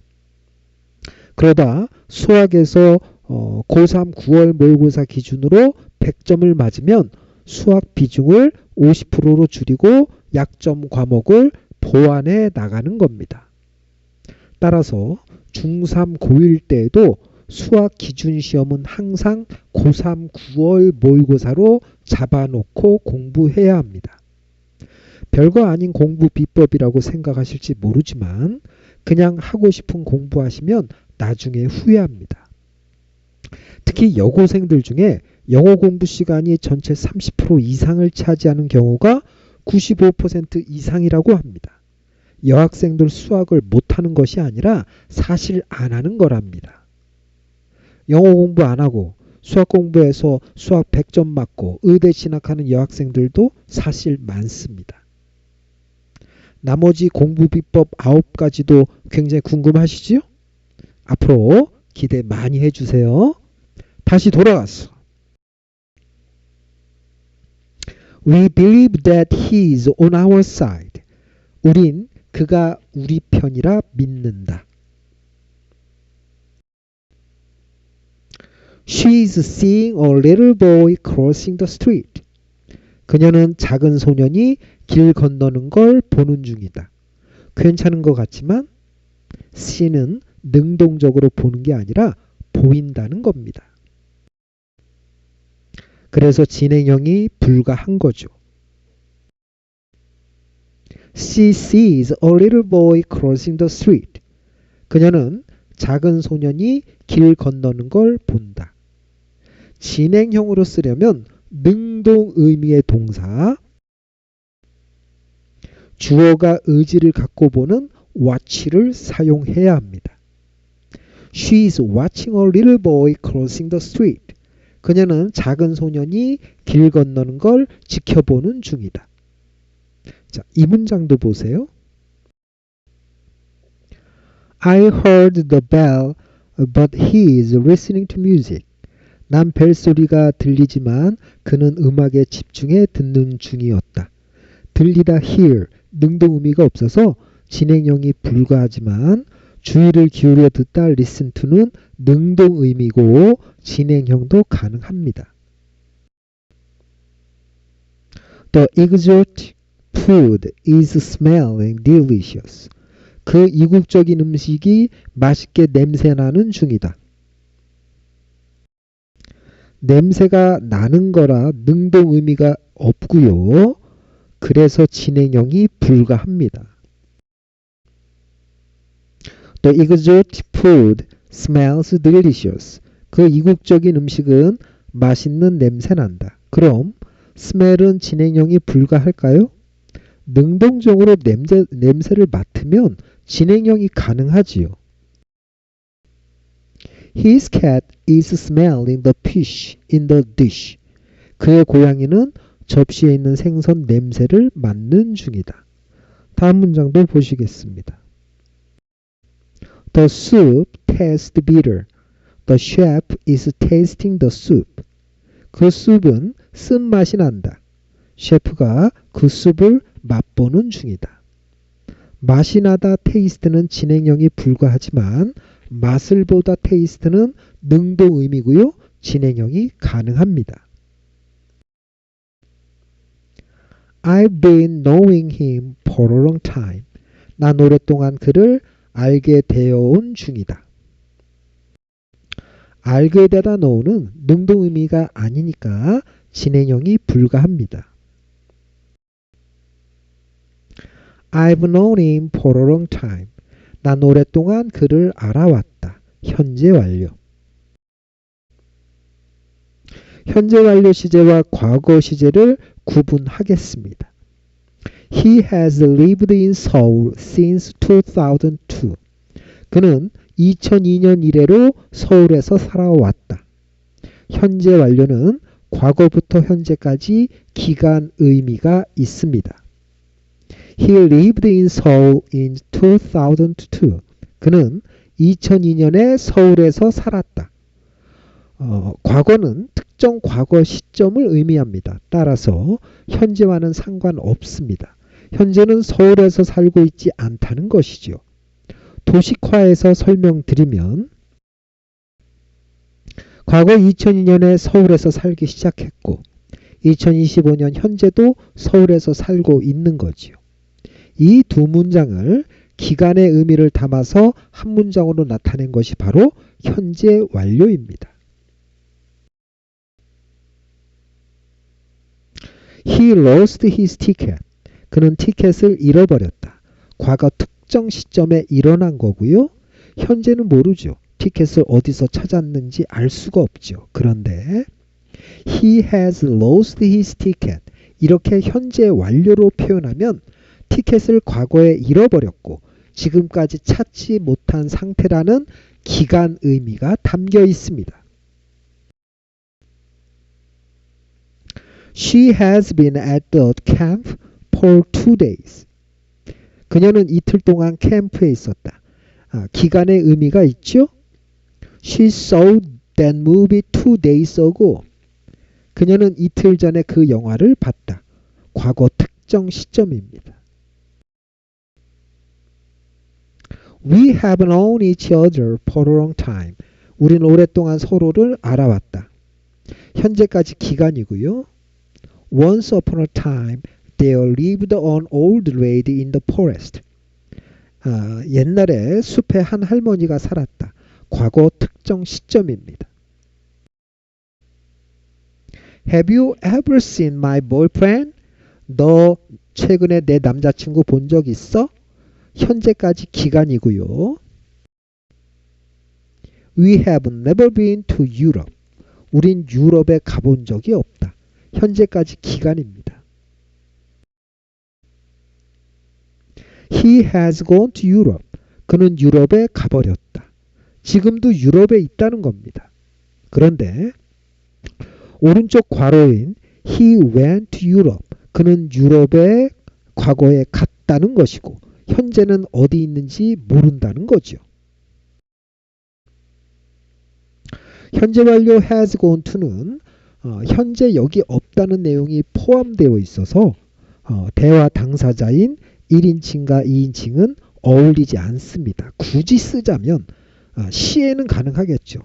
그러다 수학에서 고3 9월 모의고사 기준으로 100점을 맞으면 수학 비중을 50%로 줄이고 약점 과목을 보완해 나가는 겁니다. 따라서 중3 고1 때에도 수학 기준 시험은 항상 고3 9월 모의고사로 잡아놓고 공부해야 합니다. 별거 아닌 공부 비법이라고 생각하실지 모르지만 그냥 하고 싶은 공부하시면 나중에 후회합니다. 특히 여고생들 중에 영어 공부 시간이 전체 30% 이상을 차지하는 경우가 95% 이상이라고 합니다. 여학생들 수학을 못하는 것이 아니라 사실 안 하는 거랍니다. 영어 공부 안 하고 수학 공부해서 수학 100점 맞고 의대 진학하는 여학생들도 사실 많습니다. 나머지 공부 비법 9가지도 굉장히 궁금하시죠? 앞으로 기대 많이 해주세요. 다시 돌아왔어. We believe that he is on our side. 우린 그가 우리 편이라 믿는다. She is seeing a little boy crossing the street. 그녀는 작은 소년이 길 건너는 걸 보는 중이다. 괜찮은 것 같지만 see는 능동적으로 보는 게 아니라 보인다는 겁니다. 그래서 진행형이 불가한 거죠. She sees a little boy crossing the street. 그녀는 작은 소년이 길 건너는 걸 본다. 진행형으로 쓰려면 능동 의미의 동사, 주어가 의지를 갖고 보는 watch를 사용해야 합니다. She is watching a little boy crossing the street. 그녀는 작은 소년이 길 건너는 걸 지켜보는 중이다. 자, 이 문장도 보세요. I heard the bell, but he is listening to music. 난 벨소리가 들리지만 그는 음악에 집중해 듣는 중이었다. 들리다 hear, 능동 의미가 없어서 진행형이 불가하지만 주의를 기울여 듣다 listen to는 능동 의미고 진행형도 가능합니다. The exotic food is smelling delicious. 그 이국적인 음식이 맛있게 냄새나는 중이다. 냄새가 나는 거라 능동 의미가 없고요. 그래서 진행형이 불가합니다. The exotic food smells delicious. 그 이국적인 음식은 맛있는 냄새 난다. 그럼 smell은 진행형이 불가할까요? 능동적으로 냄새를 맡으면 진행형이 가능하지요. His cat is smelling the fish in the dish. 그의 고양이는 접시에 있는 생선 냄새를 맡는 중이다. 다음 문장도 보시겠습니다. The soup tastes bitter. The chef is tasting the soup. 그 숲은 쓴맛이 난다. 셰프가 그 숲을 맛보는 중이다. 맛이 나다 테이스트는 진행형이 불가하지만 맛을 보다 taste는 능동 의미고요. 진행형이 가능합니다. I've been knowing him for a long time. 난 오랫동안 그를 알게 되어 온 중이다. 알게 되다 know는 능동 의미가 아니니까 진행형이 불가합니다. I've known him for a long time. 난 오랫동안 그를 알아왔다. 현재 완료. 현재 완료 시제와 과거 시제를 구분하겠습니다. He has lived in Seoul since 2002. 그는 2002년 이래로 서울에서 살아왔다. 현재 완료는 과거부터 현재까지 기간 의미가 있습니다. He lived in Seoul in 2002. 그는 2002년에 서울에서 살았다. 과거는 특정 과거 시점을 의미합니다. 따라서 현재와는 상관없습니다. 현재는 서울에서 살고 있지 않다는 것이죠. 도식화해서 설명드리면 과거 2002년에 서울에서 살기 시작했고 2025년 현재도 서울에서 살고 있는 거지요. 이 두 문장을 기간의 의미를 담아서 한 문장으로 나타낸 것이 바로 현재 완료입니다. He lost his ticket. 그는 티켓을 잃어버렸다. 과거 특정 시점에 일어난 거고요. 현재는 모르죠. 티켓을 어디서 찾았는지 알 수가 없죠. 그런데 He has lost his ticket. 이렇게 현재 완료로 표현하면 티켓을 과거에 잃어버렸고 지금까지 찾지 못한 상태라는 기간 의미가 담겨 있습니다. She has been at the camp for 2 days. 그녀는 이틀 동안 캠프에 있었다. 기간의 의미가 있죠. She saw that movie 2 days ago. 그녀는 이틀 전에 그 영화를 봤다. 과거 특정 시점입니다. We have known each other for a long time. 우리는 오랫동안 서로를 알아왔다. 현재까지 기간이고요. Once upon a time, there lived an old lady in the forest. 옛날에 숲에 한 할머니가 살았다. 과거 특정 시점입니다. Have you ever seen my boyfriend? 너 최근에 내 남자친구 본 적 있어? 현재까지 기간이고요. We have never been to Europe. 우린 유럽에 가본 적이 없다. 현재까지 기간입니다. He has gone to Europe. 그는 유럽에 가버렸다. 지금도 유럽에 있다는 겁니다. 그런데 오른쪽 괄호인 He went to Europe. 그는 유럽에 과거에 갔다는 것이고 현재는 어디 있는지 모른다는 거죠. 현재 완료 has gone to는 현재 여기 없다는 내용이 포함되어 있어서 대화 당사자인 1인칭과 2인칭은 어울리지 않습니다. 굳이 쓰자면 시에는 가능하겠죠.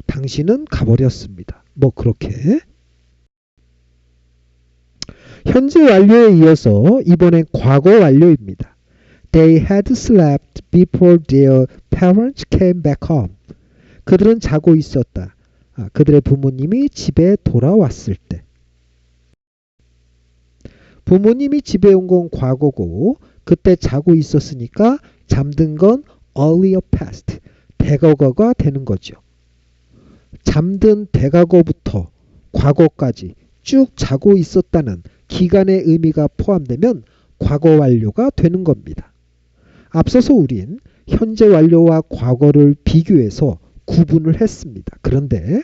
당신은 가버렸습니다. 그렇게. 현재 완료에 이어서 이번엔 과거 완료입니다. They had slept before their parents came back home. 그들은 자고 있었다. 그들의 부모님이 집에 돌아왔을 때. 부모님이 집에 온 건 과거고 그때 자고 있었으니까 잠든 건 earlier past, 대과거가 되는 거죠. 잠든 대과거부터 과거까지 쭉 자고 있었다는 기간의 의미가 포함되면 과거 완료가 되는 겁니다. 앞서서 우린 현재 완료와 과거를 비교해서 구분을 했습니다. 그런데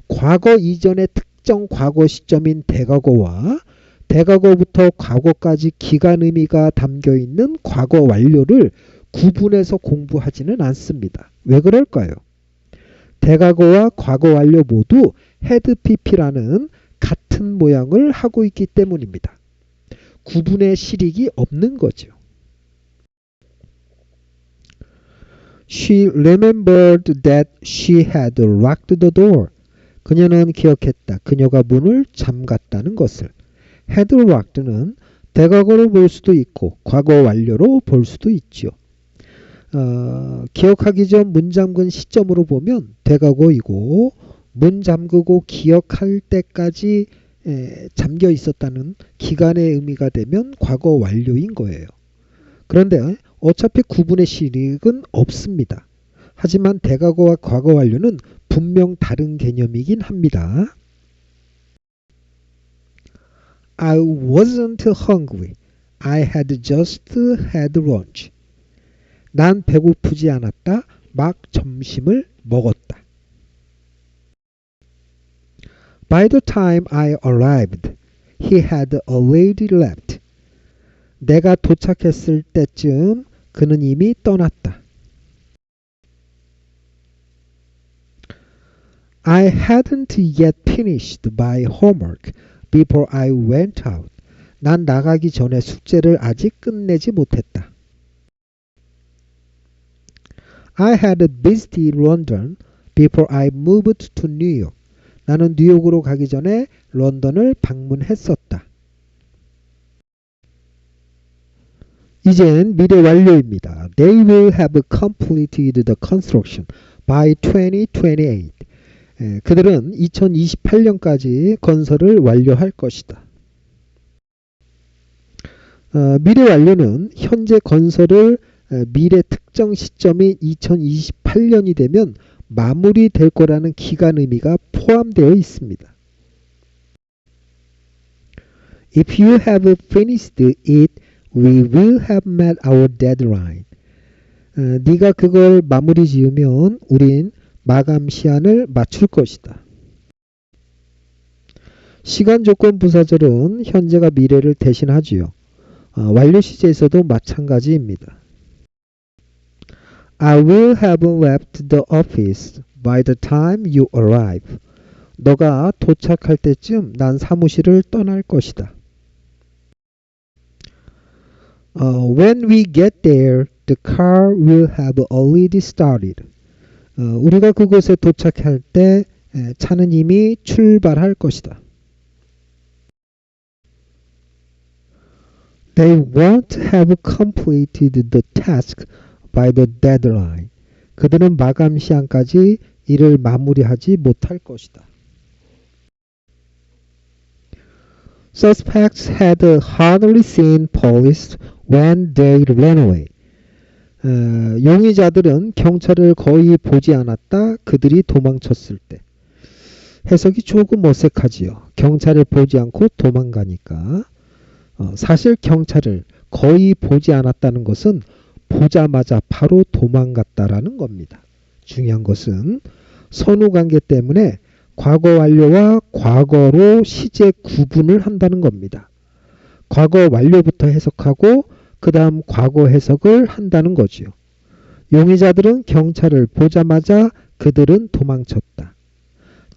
과거 이전의 특정 과거 시점인 대과거와 대과거부터 과거까지 기간 의미가 담겨 있는 과거 완료를 구분해서 공부하지는 않습니다. 왜 그럴까요? 대과거와 과거 완료 모두 had pp라는 같은 모양을 하고 있기 때문입니다. 구분의 실익이 없는 거죠. She remembered that she had locked the door. 그녀는 기억했다. 그녀가 문을 잠갔다는 것을. had locked는 대과거로 볼 수도 있고 과거 완료로 볼 수도 있죠. 기억하기 전 문 잠근 시점으로 보면 대과거이고 문 잠그고 기억할 때까지 잠겨 있었다는 기간의 의미가 되면 과거 완료인 거예요. 그런데 어차피 구분의 실익은 없습니다. 하지만 대과거와 과거 완료는 분명 다른 개념이긴 합니다. I wasn't hungry. I had just had lunch. 난 배고프지 않았다. 막 점심을 먹었다. By the time I arrived, he had already left. 내가 도착했을 때쯤 그는 이미 떠났다. I hadn't yet finished my homework before I went out. 난 나가기 전에 숙제를 아직 끝내지 못했다. I had visited London before I moved to New York. 나는 뉴욕으로 가기 전에 런던을 방문했었다. 이젠 미래 완료입니다. They will have completed the construction by 2028. 그들은 2028년까지 건설을 완료할 것이다. 미래 완료는 현재 건설을 미래 특정 시점인 2028년이 되면 마무리될 거라는 기간 의미가 포함되어 있습니다. If you have finished it, we will have met our deadline. 네가 그걸 마무리 지으면 우린 마감 시한을 맞출 것이다. 시간 조건 부사절은 현재가 미래를 대신하지요. 완료 시제에서도 마찬가지입니다. I will have left the office by the time you arrive. 너가 도착할 때쯤 난 사무실을 떠날 것이다. When we get there, the car will have already started. 우리가 그곳에 도착할 때 차는 이미 출발할 것이다. They won't have completed the task by the deadline. 그들은 마감 시한까지 일을 마무리하지 못할 것이다. Suspects had hardly seen police when they ran away. 용의자들은 경찰을 거의 보지 않았다. 그들이 도망쳤을 때. 해석이 조금 어색하지요. 경찰을 보지 않고 도망가니까. 사실 경찰을 거의 보지 않았다는 것은 보자마자 바로 도망갔다라는 겁니다. 중요한 것은 선후관계 때문에 과거 완료와 과거로 시제 구분을 한다는 겁니다. 과거 완료부터 해석하고 그 다음 과거 해석을 한다는 거지요. 용의자들은 경찰을 보자마자 그들은 도망쳤다.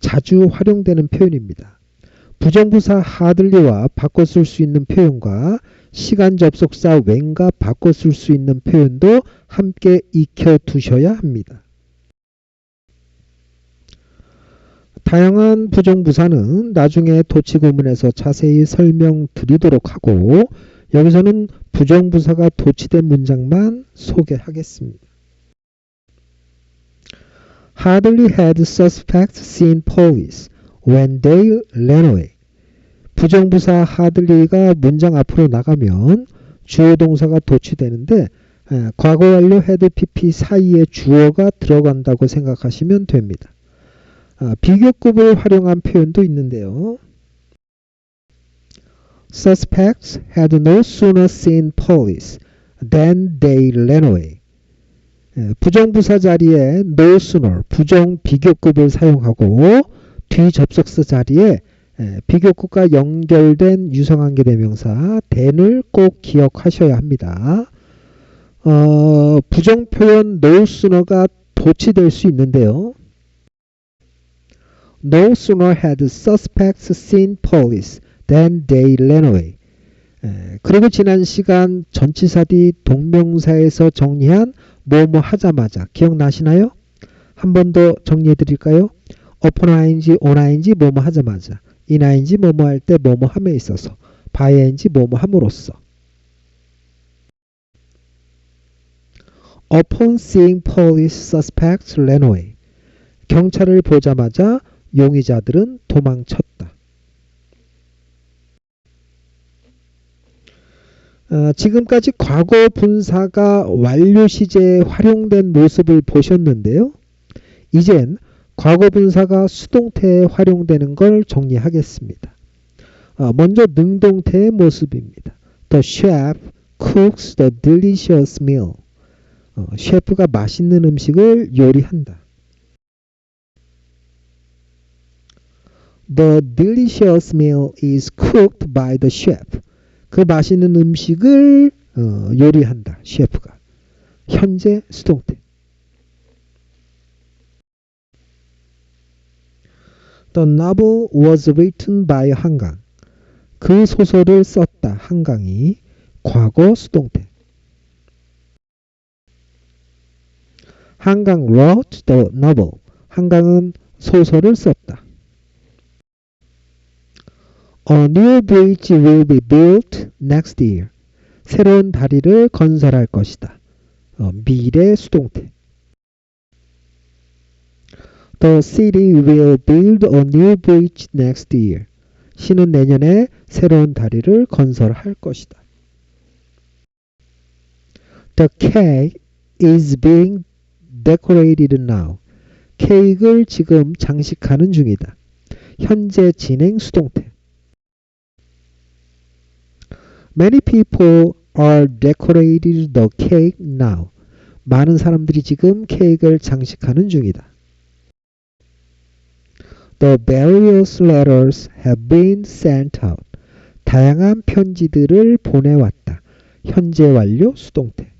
자주 활용되는 표현입니다. 부정부사 하들리와 바꿔 쓸 수 있는 표현과 시간 접속사 when과 바꿔 쓸 수 있는 표현도 함께 익혀두셔야 합니다. 다양한 부정부사는 나중에 도치구문에서 자세히 설명드리도록 하고 여기서는 부정부사가 도치된 문장만 소개하겠습니다. Hardly had suspects seen police when they ran away. 부정부사 hardly가 문장 앞으로 나가면 주어 동사가 도치되는데 과거 완료 had pp 사이에 주어가 들어간다고 생각하시면 됩니다. 비교급을 활용한 표현도 있는데요. Suspects had no sooner seen police than they ran away. 부정부사 자리에 no sooner 부정 비교급을 사용하고 뒤 접속사 자리에 비교급과 연결된 유성관계 대명사 than을 꼭 기억하셔야 합니다. 부정 표현 no sooner가 도치될 수 있는데요. No sooner had suspects seen police than they ran away. 그리고 지난 시간 전치사 뒤 동명사에서 정리한 뭐뭐 하자마자 기억나시나요? 한 번 더 정리해 드릴까요? upon ing, on ing 뭐뭐 하자마자, in ing 뭐뭐 할 때 뭐뭐 함에 있어서, by ing 뭐뭐 함으로써. Upon seeing police suspects ran away. 경찰을 보자마자 용의자들은 도망쳤다. 지금까지 과거 분사가 완료 시제에 활용된 모습을 보셨는데요. 이젠 과거 분사가 수동태에 활용되는 걸 정리하겠습니다. 먼저 능동태의 모습입니다. The chef cooks the delicious meal. 셰프가 맛있는 음식을 요리한다. The delicious meal is cooked by the chef. 그 맛있는 음식을 요리한다. 셰프가. 현재 수동태. The novel was written by 한강. 그 소설을 썼다. 한강이. 과거 수동태. 한강 wrote the novel. 한강은 소설을 썼다. A new bridge will be built next year. 새로운 다리를 건설할 것이다. 미래 수동태. The city will build a new bridge next year. 시는 내년에 새로운 다리를 건설할 것이다. The cake is being decorated now. 케이크를 지금 장식하는 중이다. 현재 진행 수동태. Many people are decorating the cake now. 많은 사람들이 지금 케이크를 장식하는 중이다. The various letters have been sent out. 다양한 편지들을 보내왔다. 현재 완료 수동태.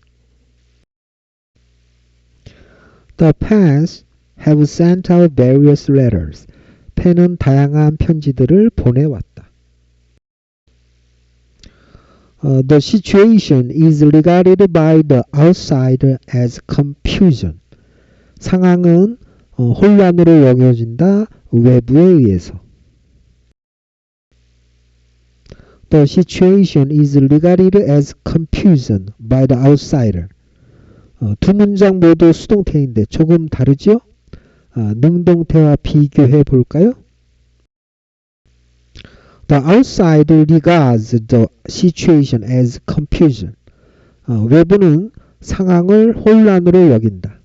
The pens have sent out various letters. 펜은 다양한 편지들을 보내왔다. The situation is regarded by the outsider as confusion. 상황은 혼란으로 여겨진다. 외부에 의해서. The situation is regarded as confusion by the outsider. 두 문장 모두 수동태인데 조금 다르죠? 능동태와 비교해 볼까요? The outsider regards the situation as confusion. 외부는 상황을 혼란으로 여긴다.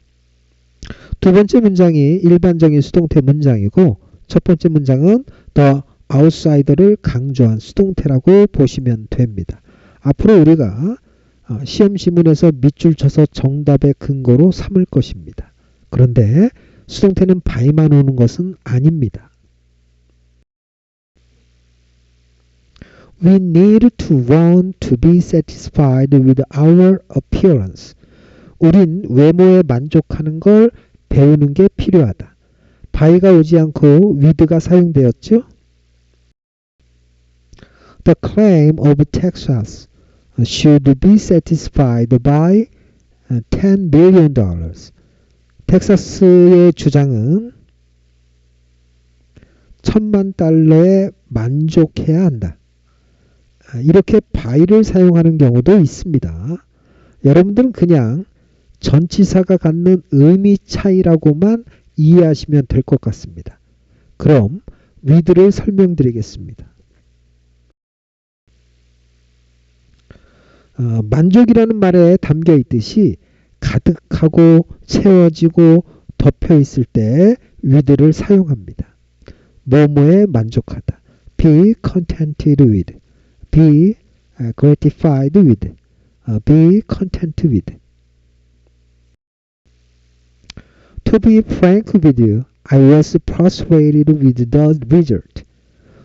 두 번째 문장이 일반적인 수동태 문장이고 첫 번째 문장은 the outsider를 강조한 수동태라고 보시면 됩니다. 앞으로 우리가 시험 지문에서 밑줄 쳐서 정답의 근거로 삼을 것입니다. 그런데 수동태는 by만 오는 것은 아닙니다. We need to want to be satisfied with our appearance. 우린 외모에 만족하는 걸 배우는 게 필요하다. by가 오지 않고 with가 사용되었죠? The claim of Texas should be satisfied by $10 billion. 텍사스의 주장은 1,000만 달러에 만족해야 한다. 이렇게 by를 사용하는 경우도 있습니다. 여러분들은 그냥 전치사가 갖는 의미 차이라고만 이해하시면 될 것 같습니다. 그럼 with를 설명드리겠습니다. 만족이라는 말에 담겨 있듯이 가득하고 채워지고 덮여 있을 때 with를 사용합니다. 뭐뭐에 만족하다. Be contented with. Be gratified with. Be content with. To be frank with you, I was persuaded with the result.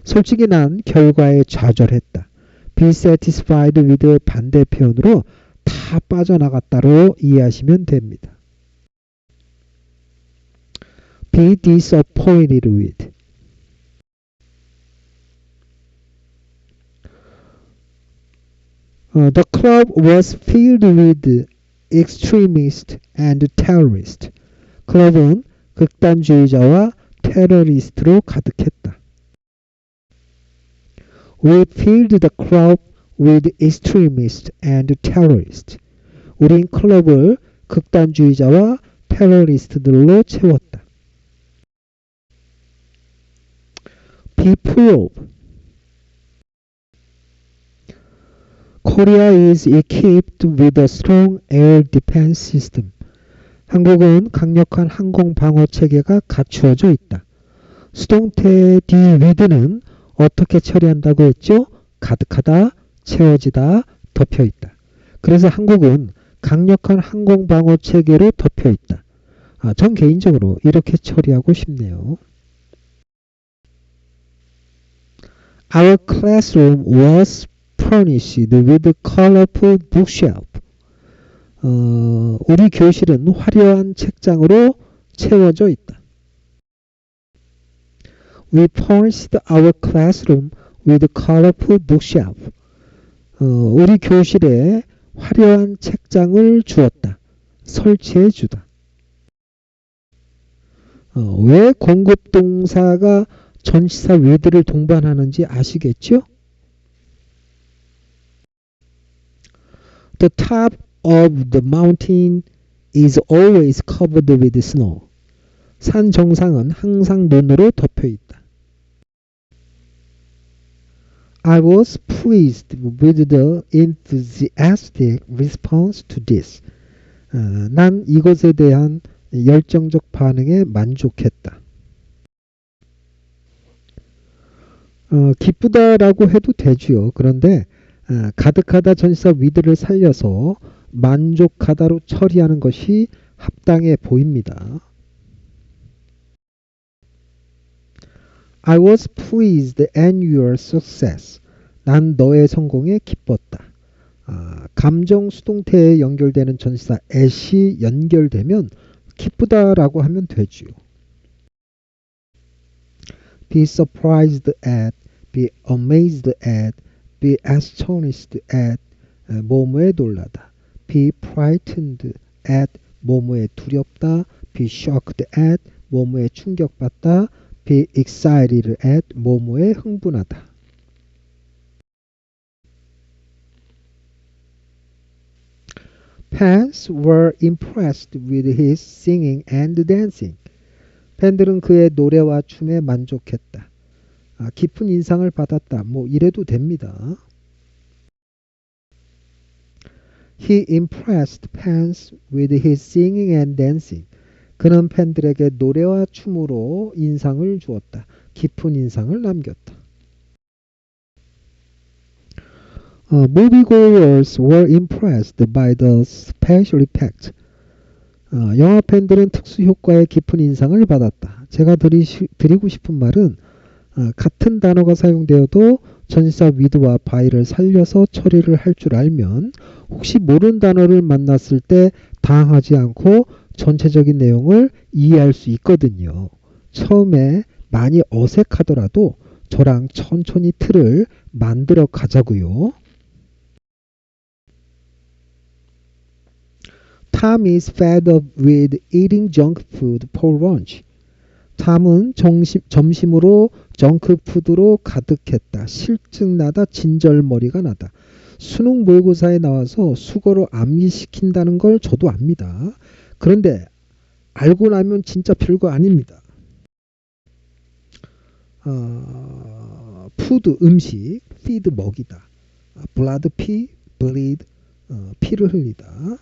솔직히 난 결과에 좌절했다. Be satisfied with 반대 표현으로 다 빠져나갔다로 이해하시면 됩니다. Be disappointed with. The club was filled with extremists and terrorists. 클럽은 극단주의자와 테러리스트로 가득했다. We filled the club with extremists and terrorists. 우린 클럽을 극단주의자와 테러리스트들로 채웠다. Be probe. Korea is equipped with a strong air defense system. 한국은 강력한 항공 방어 체계가 갖추어져 있다. 수동태 D with는 어떻게 처리한다고 했죠? 가득하다, 채워지다, 덮여있다. 그래서 한국은 강력한 항공 방어 체계로 덮여있다. 전 개인적으로 이렇게 처리하고 싶네요. Our classroom was furnished with colorful bookshelf. 우리 교실은 화려한 책장으로 채워져 있다. We furnished our classroom with colorful bookshelf. 우리 교실에 화려한 책장을 주었다. 설치해 주다. 왜 공급동사가 전치사 with를 동반하는지 아시겠죠? The top of the mountain is always covered with snow. 산 정상은 항상 눈으로 덮여 있다. I was pleased with the enthusiastic response to this. 난 이것에 대한 열정적 반응에 만족했다. 기쁘다라고 해도 되지요. 그런데 가득하다 전치사 with를 살려서 만족하다로 처리하는 것이 합당해 보입니다. I was pleased at your success. 난 너의 성공에 기뻤다. 감정 수동태에 연결되는 전치사 at이 연결되면 기쁘다라고 하면 되지요. Be surprised at, be amazed at, be astonished at, 뭐뭐에 놀라다. Be frightened at, 뭐뭐에 두렵다. Be shocked at, 뭐뭐에 충격받다. Be excited at, 뭐뭐에 흥분하다. Fans were impressed with his singing and dancing. 팬들은 그의 노래와 춤에 만족했다. 깊은 인상을 받았다. 뭐 이래도 됩니다. He impressed fans with his singing and dancing. 그는 팬들에게 노래와 춤으로 인상을 주었다. 깊은 인상을 남겼다. Moviegoers were impressed by the special effects. 영화 팬들은 특수 효과에 깊은 인상을 받았다. 제가 드리고 싶은 말은 같은 단어가 사용되어도 전치사 with와 by를 살려서 처리를 할 줄 알면 혹시 모르는 단어를 만났을 때 당하지 않고 전체적인 내용을 이해할 수 있거든요. 처음에 많이 어색하더라도 저랑 천천히 틀을 만들어 가자고요. Tom is fed up with eating junk food for lunch. 탐은 점심으로 정크푸드로 가득했다. 실증나다. 진절머리가 나다. 수능 모의고사에 나와서 수거로 암기시킨다는 걸 저도 압니다. 그런데 알고 나면 진짜 별거 아닙니다. 푸드 음식, feed 먹이다. blood 피, bleed 피를 흘리다.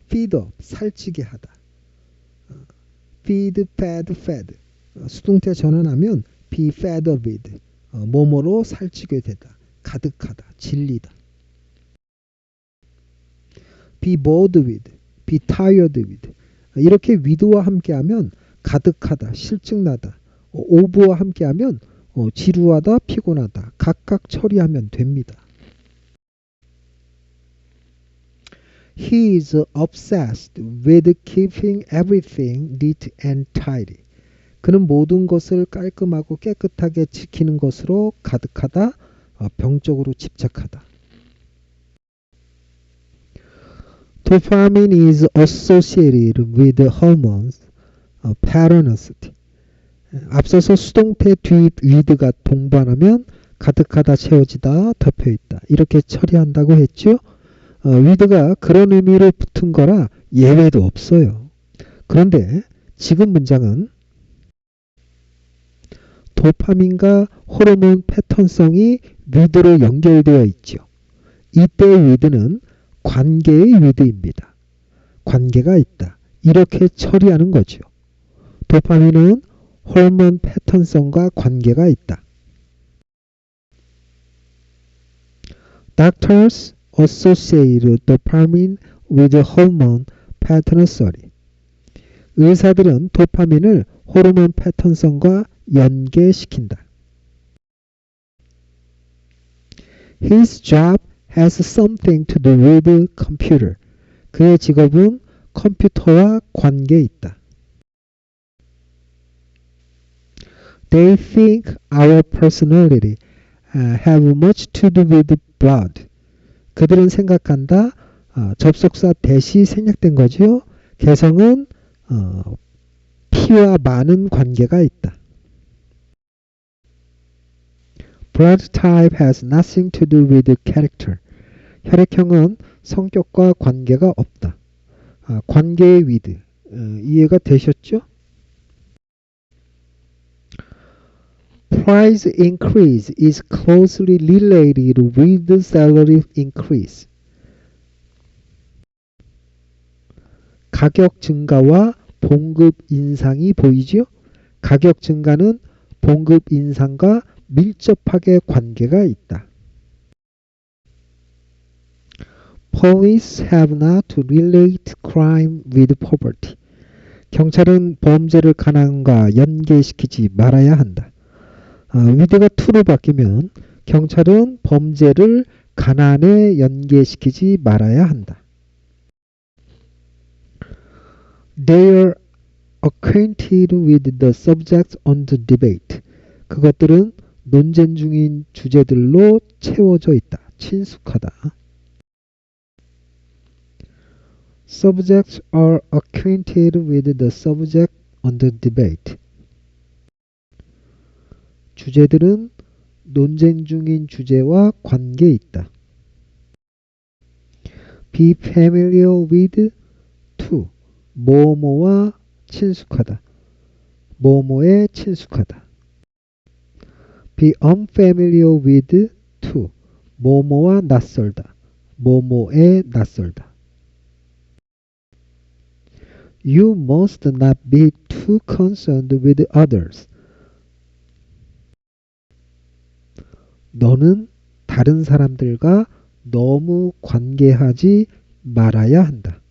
feed up 살찌게 하다. feed, fed 수동태 전환하면 be fed up with 뭐뭐로 살찌게 되다. 가득하다. 질리다. be bored with, be tired with 이렇게 with와 함께하면 가득하다. 실증나다. over와 함께하면 지루하다. 피곤하다. 각각 처리하면 됩니다. He is obsessed with keeping everything neat and tidy. 그는 모든 것을 깔끔하고 깨끗하게 지키는 것으로 가득하다. 병적으로 집착하다. Dopamine is associated with hormones, paranasty. 앞서서 수동태 뒤 with가 동반하면 가득하다, 채워지다, 덮여있다 이렇게 처리한다고 했죠. with가 그런 의미로 붙은 거라 예외도 없어요. 그런데 지금 문장은 도파민과 호르몬 패턴성이 with로 연결되어 있죠. 이때의 with는 관계의 with입니다. 관계가 있다. 이렇게 처리하는 거죠. 도파민은 호르몬 패턴성과 관계가 있다. Doctors associate dopamine with hormone patternsody. 의사들은 도파민을 호르몬 패턴성과 연계시킨다. His job has something to do with computer. 그의 직업은 컴퓨터와 관계에 있다. They think our personality have much to do with blood. 그들은 생각한다. 접속사 대시 생략된 거죠. 개성은 피와 많은 관계가 있다. Blood type has nothing to do with character. 혈액형은 성격과 관계가 없다. 관계의 with. 이해가 되셨죠? Price increase is closely related with salary increase. 가격 증가와 봉급 인상이 보이죠? 가격 증가는 봉급 인상과 밀접하게 관계가 있다. Police have not to relate crime with poverty. 경찰은 범죄를 가난과 연계시키지 말아야 한다. with가 to로 바뀌면 경찰은 범죄를 가난에 연계시키지 말아야 한다. They are acquainted with the subjects under debate. 그것들은 논쟁 중인 주제들로 채워져 있다. 친숙하다. Subjects are acquainted with the subject under debate. 주제들은 논쟁 중인 주제와 관계에 있다. Be familiar with to. 뭐뭐와 친숙하다. 뭐뭐에 친숙하다. Be unfamiliar with to. 뭐뭐와 낯설다. 뭐뭐에 낯설다. You must not be too concerned with others. 너는 다른 사람들과 너무 관계하지 말아야 한다.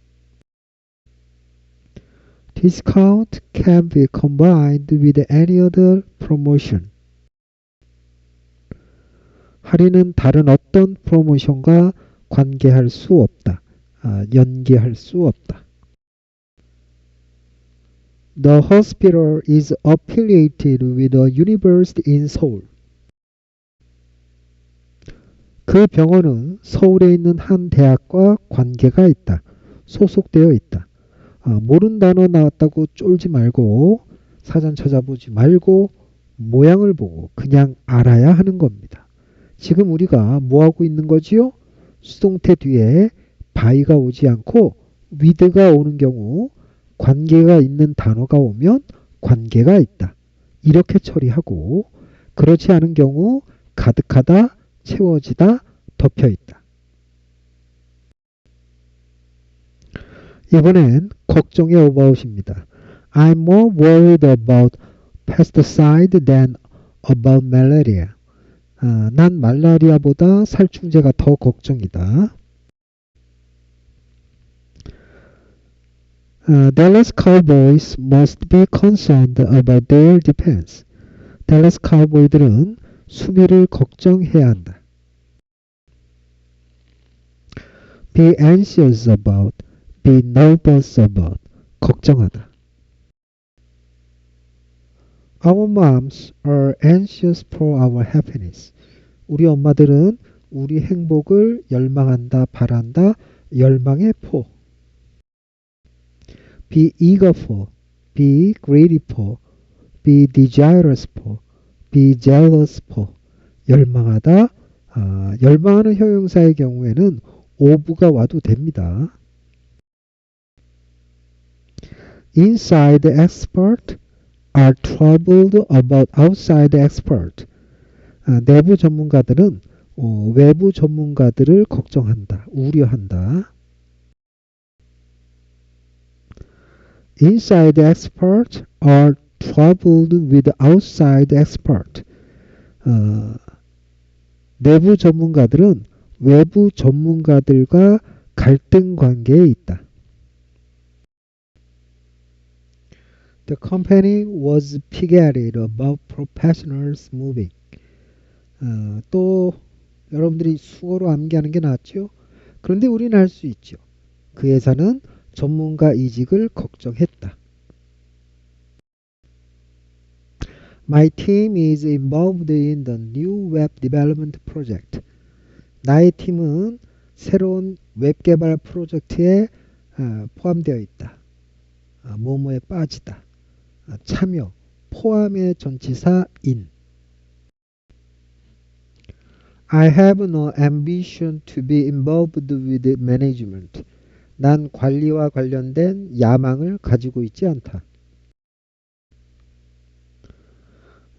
Discount can be combined with any other promotion. 할인은 다른 어떤 프로모션과 관계할 수 없다. 연계할 수 없다. The hospital is affiliated with a university in Seoul. 그 병원은 서울에 있는 한 대학과 관계가 있다. 소속되어 있다. 모르는 단어 나왔다고 쫄지 말고 사전 찾아보지 말고 모양을 보고 그냥 알아야 하는 겁니다. 지금 우리가 뭐하고 있는 거지요? 수동태 뒤에 by가 오지 않고 with가 오는 경우 관계가 있는 단어가 오면 관계가 있다. 이렇게 처리하고 그렇지 않은 경우 가득하다, 채워지다, 덮여있다. 이번엔 걱정의 about입니다. I'm more worried about pesticide than about malaria. 난 말라리아보다 살충제가 더 걱정이다. Dallas Cowboys must be concerned about their defense. 댈러스 카우보이들은 수비를 걱정해야 한다. Be anxious about, be nervous about. 걱정하다. Our moms are anxious for our happiness. 우리 엄마들은 우리 행복을 열망한다, 바란다, 열망의 포. be eager for, be greedy for, be desirous for, be jealous for. 열망하다, 열망하는 형용사의 경우에는 of가 와도 됩니다. Inside expert are troubled about outside expert. 내부 전문가들은 외부 전문가들을 걱정한다, 우려한다. Inside experts are troubled with outside expert. 내부 전문가들은 외부 전문가들과 갈등 관계에 있다. The company was pigheaded about professionals moving. 또 여러분들이 수어로 암기하는 게 낫죠? 그런데 우리는 알 수 있죠. 그 회사는 전문가 이직을 걱정했다. My team is involved in the new web development project. 나의 팀은 새로운 웹 개발 프로젝트에 포함되어 있다. 뭐뭐에 빠지다. 참여, 포함의 전치사 in. I have no ambition to be involved with management. 난 관리와 관련된 야망을 가지고 있지 않다.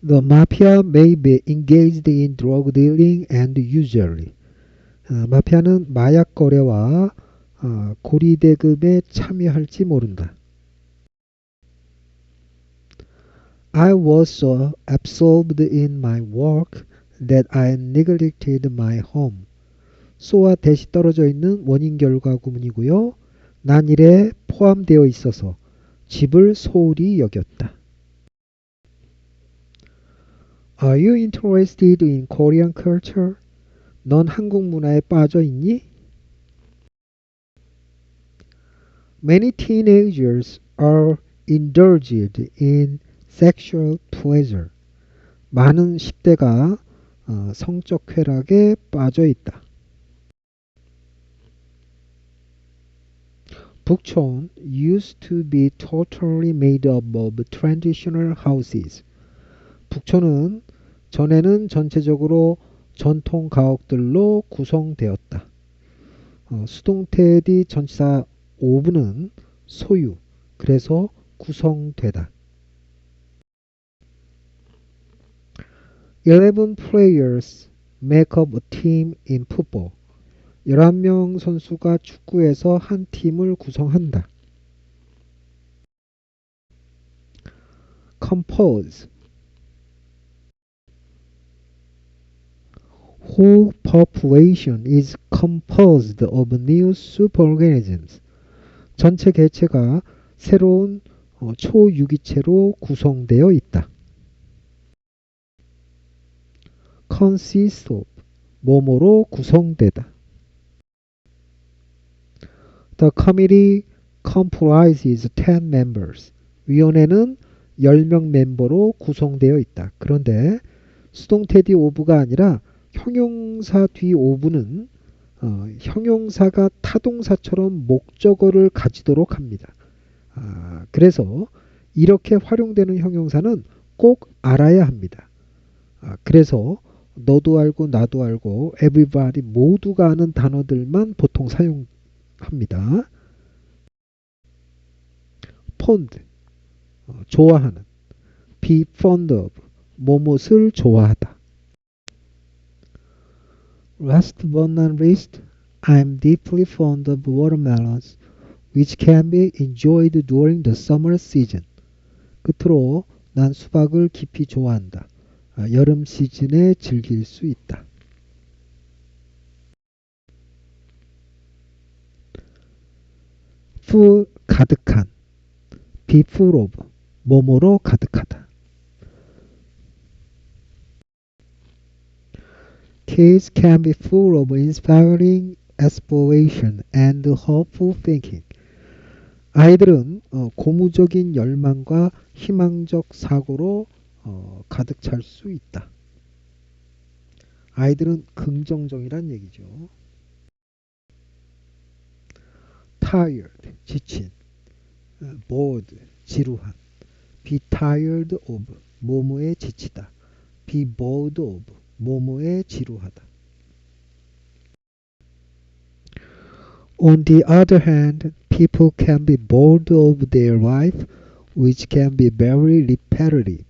The mafia may be engaged in drug dealing and usury. 마피아는 마약 거래와 고리 대금에 참여할지 모른다. I was so absorbed in my work that I neglected my home. 소와 대시 떨어져 있는 원인 결과 구문이고요. 난 일에 포함되어 있어서 집을 소홀히 여겼다. Are you interested in Korean culture? 넌 한국 문화에 빠져 있니? Many teenagers are indulged in sexual pleasure. 많은 10대가 성적 쾌락에 빠져 있다. 북촌 used to be totally made up of traditional houses. 북촌은 전에는 전체적으로 전통 가옥들로 구성되었다. 수동태디 전치사 오브는 소유, 그래서 구성되다. 11 players make up a team in football. 11명 선수가 축구에서 한 팀을 구성한다. compose. Whole population is composed of new superorganisms. 전체 개체가 새로운 초유기체로 구성되어 있다. consist of, 뭐뭐로 구성되다. The committee comprises 10 members. 위원회는 10명 멤버로 구성되어 있다. 그런데 수동태 뒤 오브가 아니라 형용사 뒤 오브는 형용사가 타동사처럼 목적어를 가지도록 합니다. 그래서 이렇게 활용되는 형용사는 꼭 알아야 합니다. 그래서 너도 알고 나도 알고 everybody 모두가 아는 단어들만 보통 사용합니다. fond, 좋아하는. be fond of, 뭐뭇을 좋아하다. Last but not least, I'm deeply fond of watermelons, which can be enjoyed during the summer season. 끝으로 난 수박을 깊이 좋아한다. 여름 시즌에 즐길 수 있다. full, 가득한. be full of, 뭐뭐로 가득하다. Kids can be full of inspiring aspiration and hopeful thinking. 아이들은 고무적인 열망과 희망적 사고로 가득 찰 수 있다. 아이들은 긍정적이란 얘기죠. tired, 지친. bored, 지루한. be tired of, 뭐뭐에 지치다. be bored of, 뭐뭐에 지루하다. On the other hand, people can be bored of their life, which can be very repetitive.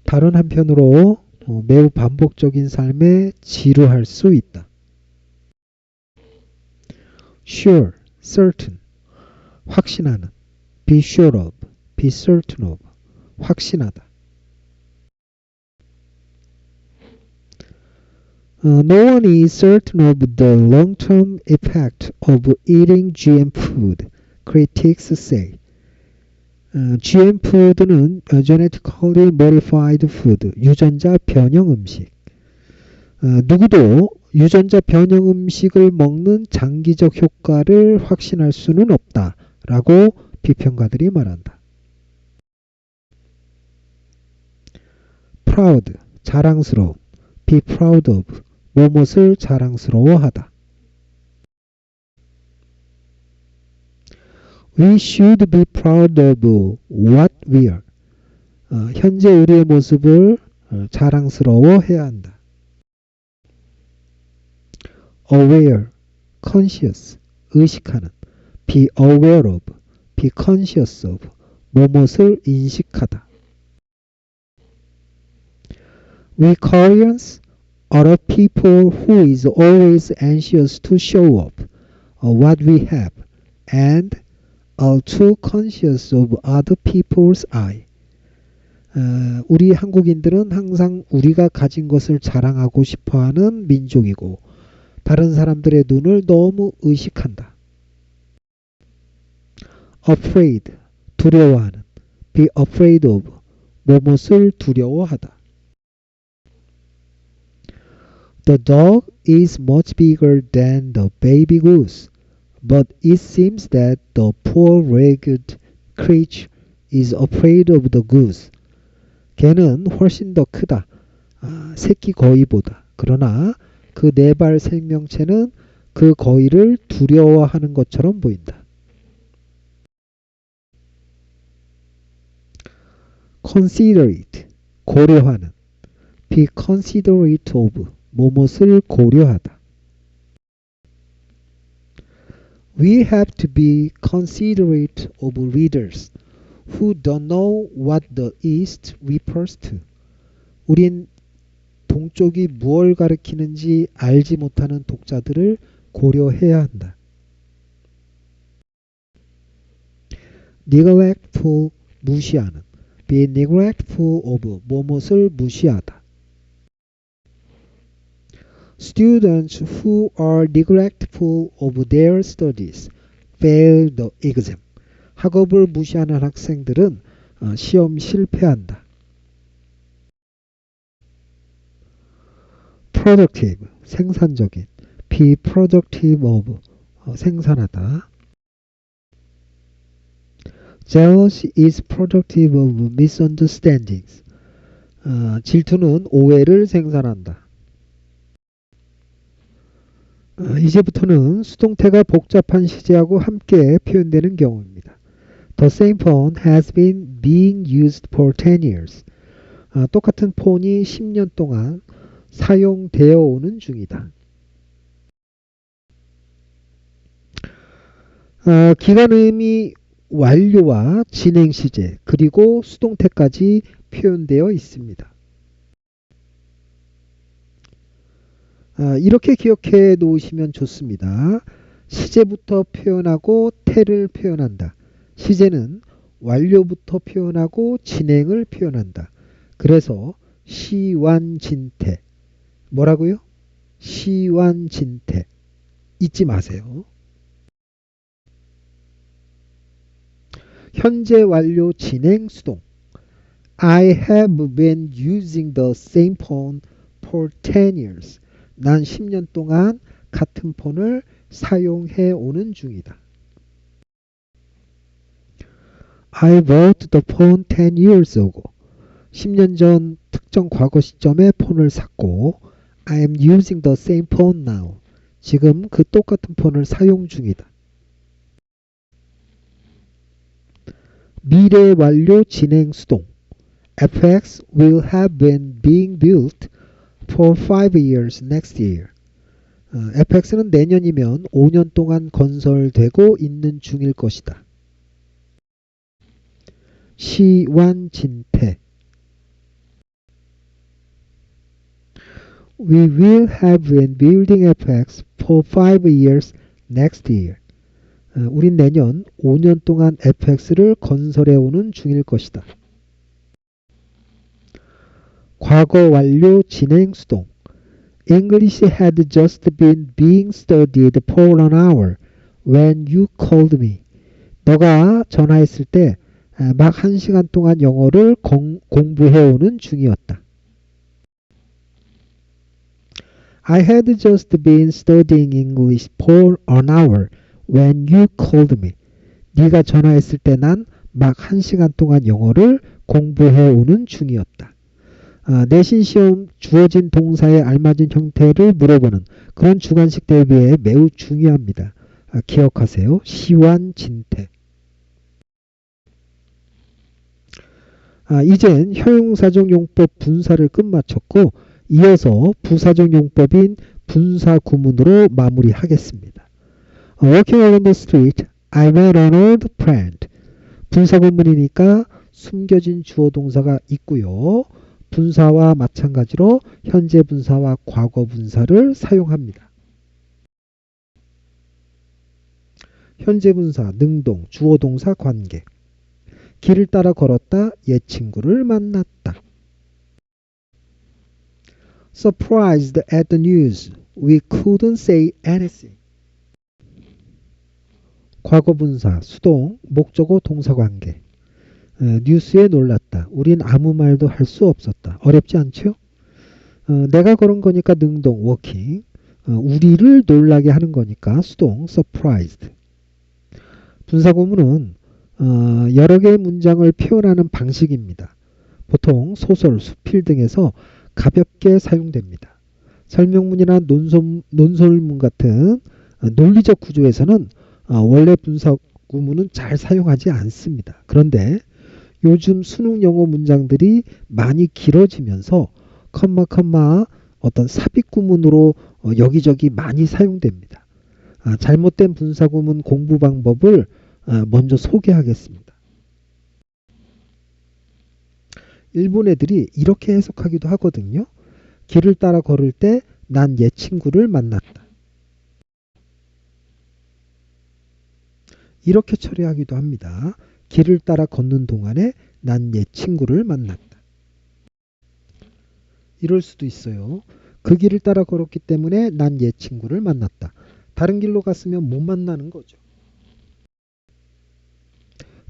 다른 한편으로 매우 반복적인 삶에 지루할 수 있다. Sure, certain, 확신하는. be sure of, be certain of, 확신하다. No one is certain of the long-term effect of eating GM food, critics say. GM 푸드는 genetically modified food, 유전자 변형 음식. 누구도 유전자 변형 음식을 먹는 장기적 효과를 확신할 수는 없다라고 비평가들이 말한다. proud, 자랑스러운. be proud of, 무엇을 자랑스러워하다. We should be proud of what we are. 현재 우리의 모습을 자랑스러워해야 한다. aware, conscious, 의식하는. be aware of, be conscious of, 무엇을 인식하다. We Koreans are a people who is always anxious to show off what we have and are too conscious of other people's eye. 우리 한국인들은 항상 우리가 가진 것을 자랑하고 싶어하는 민족이고 다른 사람들의 눈을 너무 의식한다. afraid, 두려워하는. be afraid of, 무엇을 두려워하다. The dog is much bigger than the baby goose, but it seems that the poor-legged creature is afraid of the goose. 개는 훨씬 더 크다. 새끼 거위보다. 그러나 그 네 발 생명체는 그 거위를 두려워하는 것처럼 보인다. considerate, 고려하는. be considerate of, 무엇을 고려하다. We have to be considerate of readers who don't know what the East refers to. 우린 동쪽이 무엇을 가리키는지 알지 못하는 독자들을 고려해야 한다. neglectful, 무시하는. be neglectful of, 무엇을 무시하다. Students who are neglectful of their studies fail the exam. 학업을 무시하는 학생들은 시험 실패한다. productive, 생산적인. be productive of, 생산하다. jealousy is productive of misunderstandings. 질투는 오해를 생산한다. 이제부터는 수동태가 복잡한 시제하고 함께 표현되는 경우입니다. The same phone has been being used for 10 years. 똑같은 폰이 10년 동안 사용되어 오는 중이다. 기간의미 완료와 진행 시제 그리고 수동태까지 표현되어 있습니다. 이렇게 기억해 놓으시면 좋습니다. 시제부터 표현하고 태를 표현한다. 시제는 완료부터 표현하고 진행을 표현한다. 그래서 시완진태. 뭐라고요? 시완진태. 잊지 마세요. 현재 완료 진행 수동. I have been using the same phone for 10 years. 난 10년 동안 같은 폰을 사용해 오는 중이다. I bought the phone 10 years ago. 10년 전 특정 과거 시점에 폰을 샀고 I am using the same phone now. 지금 그 똑같은 폰을 사용 중이다. 미래 완료 진행 수동. FX will have been being built for 5 years next year. FX는 내년이면 5년 동안 건설되고 있는 중일 것이다. 시완진태. We will have been building FX for 5 years next year. 우린 내년 5년 동안 FX를 건설해 오는 중일 것이다. 과거 완료 진행 수동. English had just been being studied for an hour when you called me. 너가 전화했을 때 막 1시간 동안 영어를 공부해 오는 중이었다. I had just been studying English for an hour when you called me. 네가 전화했을 때 난 막 1시간 동안 영어를 공부해 오는 중이었다. 내신 시험 주어진 동사에 알맞은 형태를 물어보는 그런 주관식 대비에 매우 중요합니다. 기억하세요. 시완진태. 이젠 형용사적 용법 분사를 끝마쳤고 이어서 부사적 용법인 분사 구문으로 마무리하겠습니다. Walking along the street, I met an old friend. 분사 구문이니까 숨겨진 주어 동사가 있고요. 분사와 마찬가지로 현재 분사와 과거 분사를 사용합니다. 현재 분사 능동 주어 동사 관계. 길을 따라 걸었다 옛 친구를 만났다. Surprised at the news, we couldn't say anything. 과거 분사 수동 목적어 동사 관계. 뉴스에 놀랐다. 우린 아무 말도 할 수 없었다. 어렵지 않죠? 내가 걸은 거니까 능동 워킹. 우리를 놀라게 하는 거니까 수동 surprised. 분사 구문은 여러 개의 문장을 표현하는 방식입니다. 보통 소설, 수필 등에서 가볍게 사용됩니다. 설명문이나 논설문 같은 논리적 구조에서는 원래 분사 구문은 잘 사용하지 않습니다. 그런데 요즘 수능 영어 문장들이 많이 길어지면서 컴마 어떤 삽입 구문으로 여기저기 많이 사용됩니다. 잘못된 분사 구문 공부 방법을 먼저 소개하겠습니다. 일본 애들이 이렇게 해석하기도 하거든요. 길을 따라 걸을 때 난 옛 친구를 만났다. 이렇게 처리하기도 합니다. 길을 따라 걷는 동안에 난 옛 친구를 만났다. 이럴 수도 있어요. 그 길을 따라 걸었기 때문에 난 옛 친구를 만났다. 다른 길로 갔으면 못 만나는 거죠.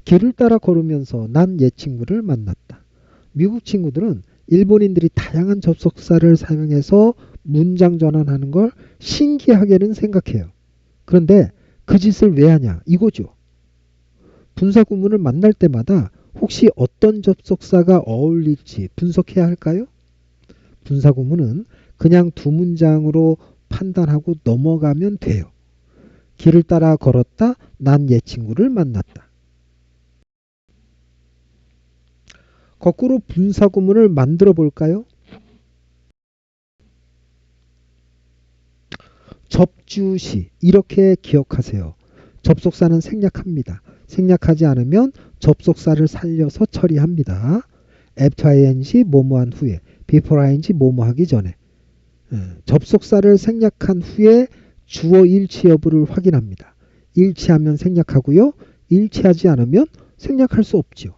길을 따라 걸으면서 난 옛 친구를 만났다. 미국 친구들은 일본인들이 다양한 접속사를 사용해서 문장 전환하는 걸 신기하게는 생각해요. 그런데 그 짓을 왜 하냐 이거죠. 분사 구문을 만날 때마다 혹시 어떤 접속사가 어울릴지 분석해야 할까요? 분사 구문은 그냥 두 문장으로 판단하고 넘어가면 돼요. 길을 따라 걸었다. 난 옛 친구를 만났다. 거꾸로 분사 구문을 만들어 볼까요? 접주시 이렇게 기억하세요. 접속사는 생략합니다. 생략하지 않으면 접속사를 살려서 처리합니다. after ing 뭐뭐한 후에 before ing 뭐뭐하기 전에 접속사를 생략한 후에 주어 일치 여부를 확인합니다. 일치하면 생략하고요. 일치하지 않으면 생략할 수 없죠.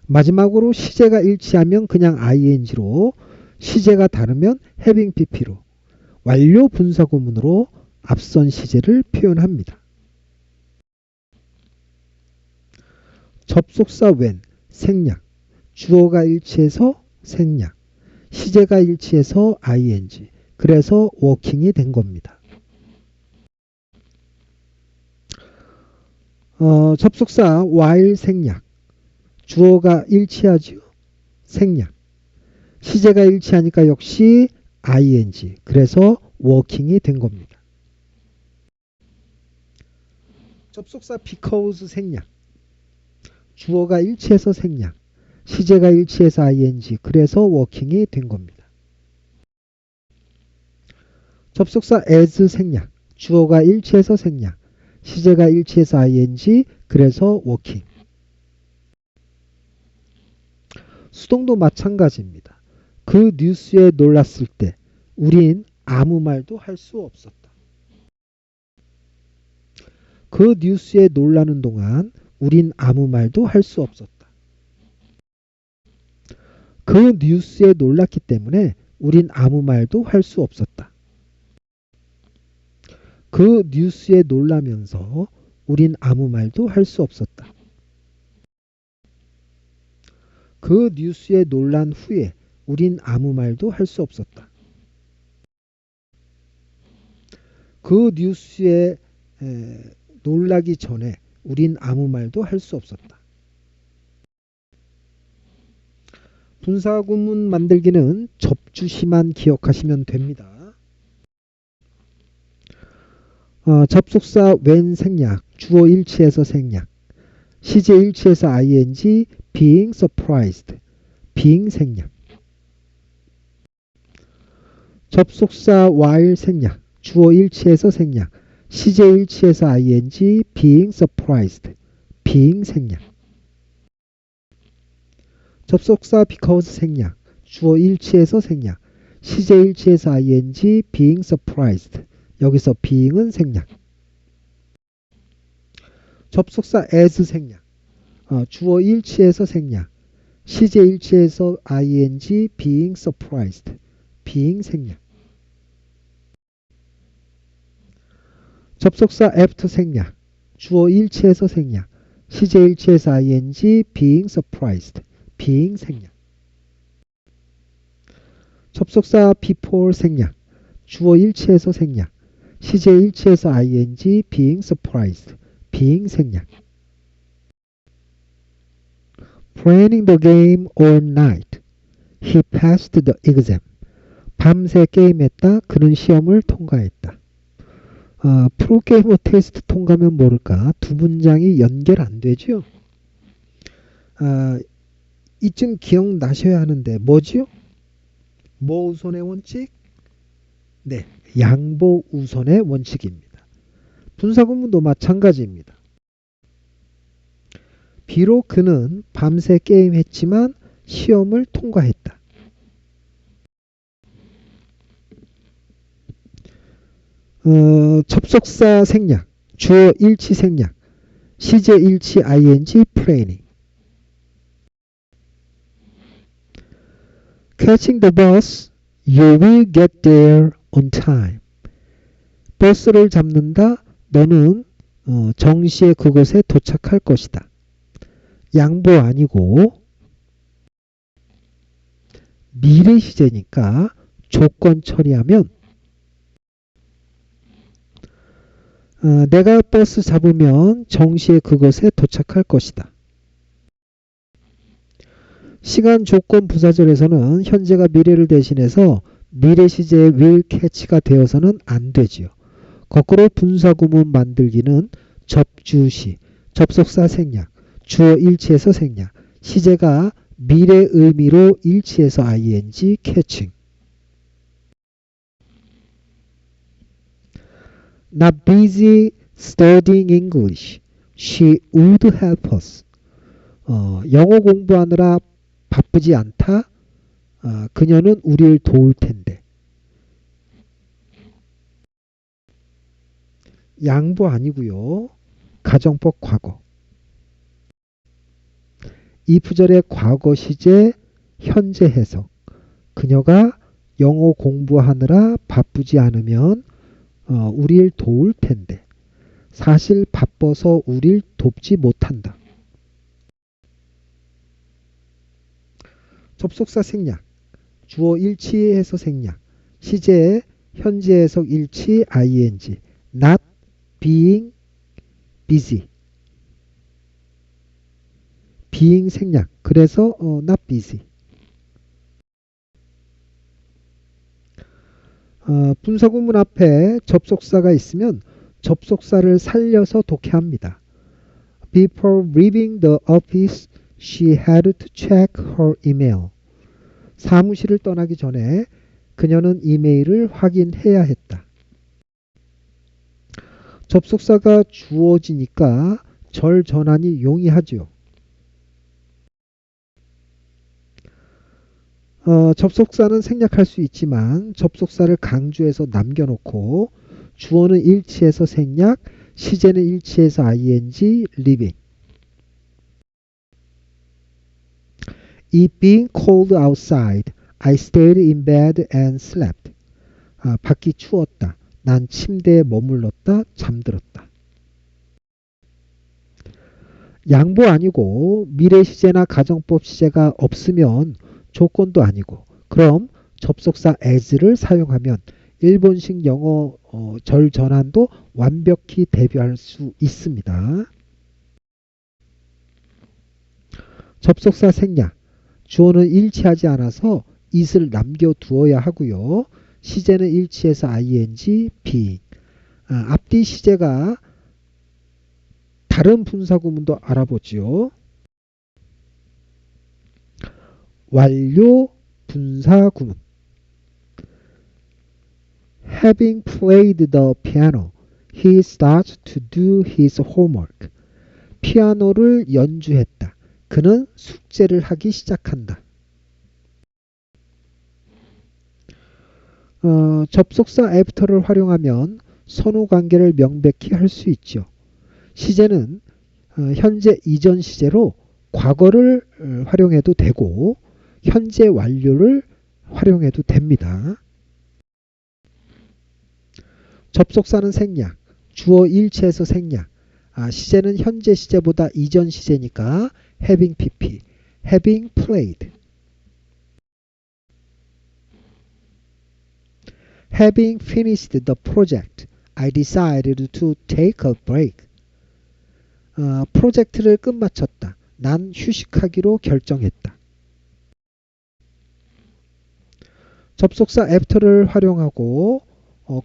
마지막으로 시제가 일치하면 그냥 ing로 시제가 다르면 having pp로 완료 분사 구문으로 앞선 시제를 표현합니다. 접속사 when 생략 주어가 일치해서 생략 시제가 일치해서 ing 그래서 working이 된 겁니다. 접속사 while 생략 주어가 일치하죠. 생략 시제가 일치하니까 역시 ing 그래서 working이 된 겁니다. 접속사 because 생략 주어가 일치해서 생략, 시제가 일치해서 ing, 그래서 워킹이 된 겁니다. 접속사 as 생략, 주어가 일치해서 생략, 시제가 일치해서 ing, 그래서 워킹. 수동도 마찬가지입니다. 그 뉴스에 놀랐을 때 우린 아무 말도 할 수 없었다. 그 뉴스에 놀라는 동안 우린 아무 말도 할 수 없었다. 그 뉴스에 놀랐기 때문에 우린 아무 말도 할 수 없었다. 그 뉴스에 놀라면서 우린 아무 말도 할 수 없었다. 그 뉴스에 놀란 후에 우린 아무 말도 할 수 없었다. 그 뉴스에 놀라기 전에 우린 아무 말도 할 수 없었다. 분사구문 만들기는 접주시만 기억하시면 됩니다. 접속사 when 생략, 주어 일치해서 생략, 시제 일치해서 ing, being surprised, being 생략. 접속사 while 생략, 주어 일치해서 생략, 시제 일치해서 ing, being surprised, being 생략. 접속사 because 생략, 주어 일치해서 생략, 시제 일치해서 ing, being surprised, 여기서 being은 생략. 접속사 as 생략, 주어 일치해서 생략, 시제 일치해서 ing, being surprised, being 생략. 접속사 after 생략, 주어 일치해서 생략, 시제 일치해서 ing, being surprised, being 생략. 접속사 before 생략, 주어 일치해서 생략, 시제 일치해서 ing, being surprised, being 생략. Playing the game all night, he passed the exam. 밤새 게임했다, 그는 시험을 통과했다. 프로게이머 테스트 통과면 모를까? 두 문장이 연결 안 되죠? 이쯤 기억나셔야 하는데 뭐지요? 뭐 우선의 원칙? 네, 양보 우선의 원칙입니다. 분사구문도 마찬가지입니다. 비록 그는 밤새 게임했지만 시험을 통과했다. 접속사 생략, 주어 일치 생략, 시제 일치 ing, planning. Catching the bus, you will get there on time. 버스를 잡는다, 너는 정시에 그곳에 도착할 것이다. 양보 아니고 미래 시제니까 조건 처리하면 내가 버스 잡으면 정시에 그곳에 도착할 것이다. 시간 조건 부사절에서는 현재가 미래를 대신해서 미래 시제의 will catch가 되어서는 안 되지요. 거꾸로 분사구문 만들기는 접주시, 접속사 생략, 주어 일치해서 생략, 시제가 미래 의미로 일치해서 ing, catching. Not busy studying English. She would help us. 영어 공부하느라 바쁘지 않다. 그녀는 우리를 도울 텐데. 양보 아니고요. 가정법 과거. 이 부절의 과거 시제 현재 해석. 그녀가 영어 공부하느라 바쁘지 않으면 우릴 도울 텐데. 사실 바빠서 우릴 돕지 못한다. 접속사 생략, 주어 일치해서 생략, 시제 현재 해석 일치 ing, not being busy. being 생략, 그래서 not busy. 분사구문 앞에 접속사가 있으면 접속사를 살려서 독해합니다. Before leaving the office, she had to check her email. 사무실을 떠나기 전에 그녀는 이메일을 확인해야 했다. 접속사가 주어지니까 절전환이 용이하죠. 접속사는 생략할 수 있지만 접속사를 강조해서 남겨놓고 주어는 일치해서 생략, 시제는 일치해서 ing, leaving. It being cold outside, I stayed in bed and slept. 밖이 추웠다. 난 침대에 머물렀다. 잠들었다. 양보 아니고 미래 시제나 가정법 시제가 없으면 조건도 아니고 그럼 접속사 as를 사용하면 일본식 영어 절전환도 완벽히 대비할 수 있습니다. 접속사 생략. 주어는 일치하지 않아서 it을 남겨두어야 하고요. 시제는 일치해서 ing, being. 앞뒤 시제가 다른 분사구문도 알아보죠. 완료 분사구문. Having played the piano, he starts to do his homework. 피아노를 연주했다. 그는 숙제를 하기 시작한다. 접속사 after를 활용하면 선후관계를 명백히 할 수 있죠. 시제는 현재 이전 시제로 과거를 활용해도 되고 현재 완료를 활용해도 됩니다. 접속사는 생략, 주어 일치해서 생략. 시제는 현재 시제보다 이전 시제니까 having pp, having played. Having finished the project, I decided to take a break. 프로젝트를 끝마쳤다. 난 휴식하기로 결정했다. 접속사 after를 활용하고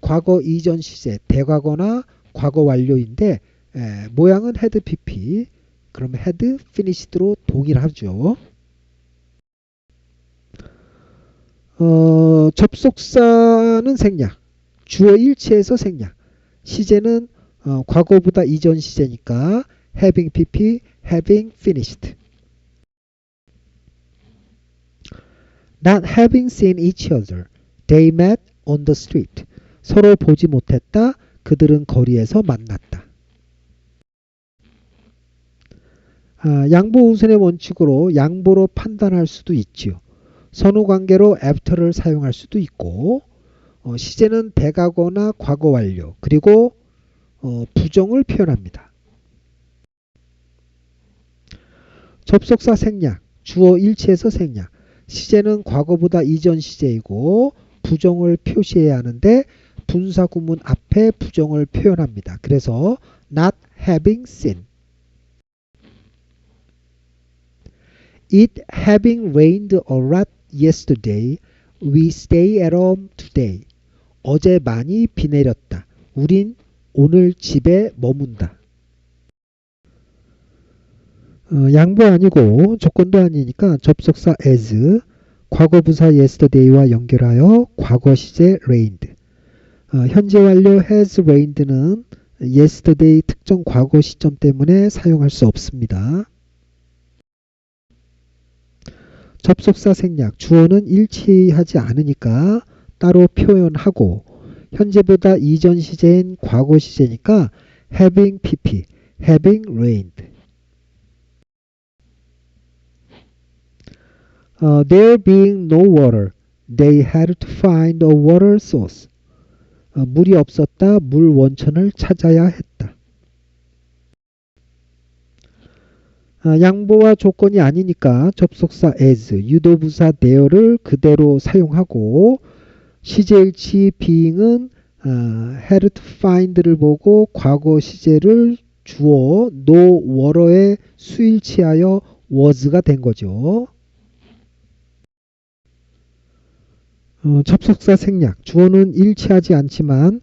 과거 이전 시제, 대과거나 과거 완료인데 모양은 had pp, 그럼 had finished로 동일하죠. 접속사는 생략, 주어 일치해서 생략, 시제는 과거보다 이전 시제니까 having pp, having finished. Not having seen each other, they met on the street. 서로 보지 못했다. 그들은 거리에서 만났다. 양보 우선의 원칙으로 양보로 판단할 수도 있지요. 선후관계로 after를 사용할 수도 있고 시제는 대과거나 과거 완료 그리고 부정을 표현합니다. 접속사 생략, 주어 일치해서 생략, 시제는 과거보다 이전 시제이고 부정을 표시해야 하는데 분사구문 앞에 부정을 표현합니다. 그래서 not having seen. It having rained a lot yesterday, we stay at home today. 어제 많이 비 내렸다. 우린 오늘 집에 머문다. 양보 아니고 조건도 아니니까 접속사 as, 과거부사 yesterday와 연결하여 과거 시제 rained. 현재 완료 has rained는 yesterday 특정 과거 시점 때문에 사용할 수 없습니다. 접속사 생략, 주어는 일치하지 않으니까 따로 표현하고 현재보다 이전 시제인 과거 시제니까 having pp, having rained. There being no water, they had to find a water source. 물이 없었다. 물 원천을 찾아야 했다. 양보와 조건이 아니니까 접속사 as, 유도부사 there를 그대로 사용하고 시제일치 being은 had to find를 보고 과거 시제를 주어 no water에 수일치하여 was가 된 거죠. 접속사 생략, 주어는 일치하지 않지만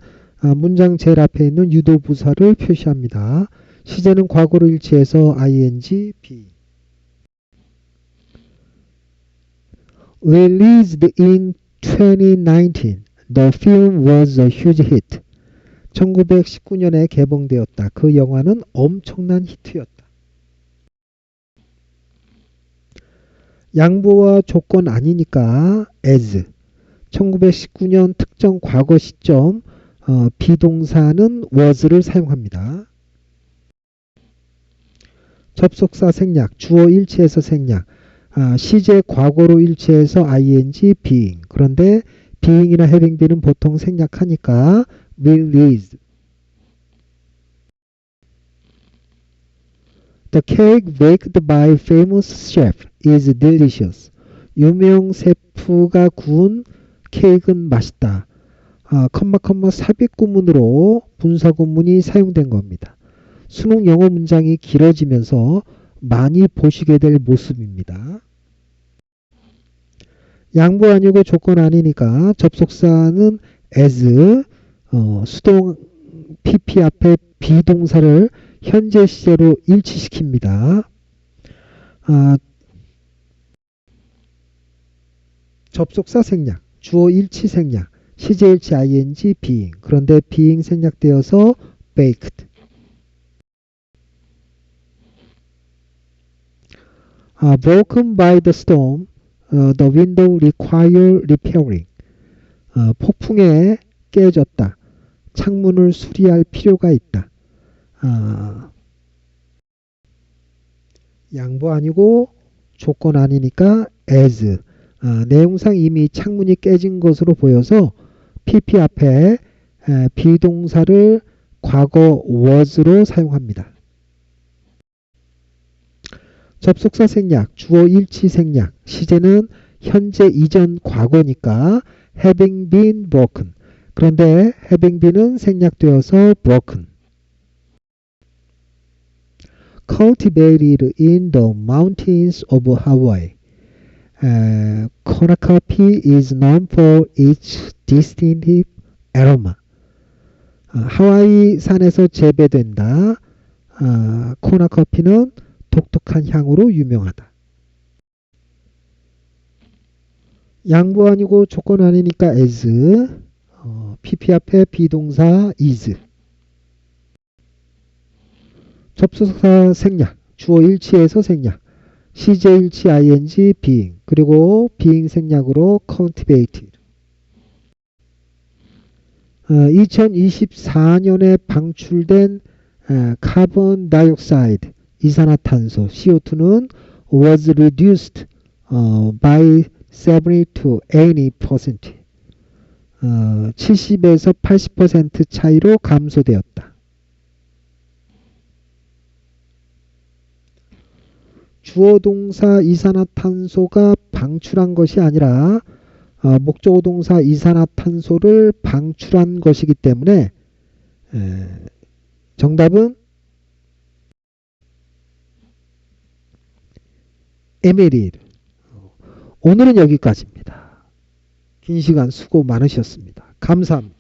문장 제일 앞에 있는 유도부사를 표시합니다. 시제는 과거로 일치해서 ing, be. Released in 2019, the film was a huge hit. 1919년에 개봉되었다. 그 영화는 엄청난 히트였다. 양보와 조건 아니니까 as. 1919년 특정 과거 시점 비동사는 was를 사용합니다. 접속사 생략, 주어 일치해서 생략. 시제 과거로 일치해서 ing, being. 그런데 being이나 having be는 보통 생략하니까 released. The cake baked by famous chef is delicious. 유명 셰프가 구운 케이크는 맛있다. 삽입구문으로 분사구문이 사용된 겁니다. 수능 영어 문장이 길어지면서 많이 보시게 될 모습입니다. 양보 아니고 조건 아니니까 접속사는 as, 수동 pp 앞에 비동사를 현재 시제로 일치시킵니다. 접속사 생략, 주어 일치 생략, 시제 일치 ing, being. 그런데 being 생략되어서 baked. Broken by the storm, the window require repairing. 폭풍에 깨졌다. 창문을 수리할 필요가 있다. 양보 아니고 조건 아니니까 as. 내용상 이미 창문이 깨진 것으로 보여서 pp 앞에 비동사를 과거 was로 사용합니다. 접속사 생략, 주어 일치 생략, 시제는 현재 이전 과거니까 having been broken. 그런데 having been은 생략되어서 broken. Cultivated in the mountains of Hawaii. Cornucopia is known for its distinctive aroma. 하와이 산에서 재배된다. 코나커피는 독특한 향으로 유명하다. 양보 아니고 조건 아니니까 as. pp 앞에 비동사 is. 접속사 생략, 주어 일치해서 생략, 시제 일치 ing, being. 그리고 being 생략으로 cultivated. 2024년에 방출된 카본 다이옥사이드, 이산화탄소 CO2는 was reduced by 70 to 80%. 70에서 80% 차이로 감소되었다. 주어 동사 이산화탄소가 방출한 것이 아니라 목적어 동사 이산화탄소를 방출한 것이기 때문에 정답은 에메릴. 오늘은 여기까지입니다. 긴 시간 수고 많으셨습니다. 감사합니다.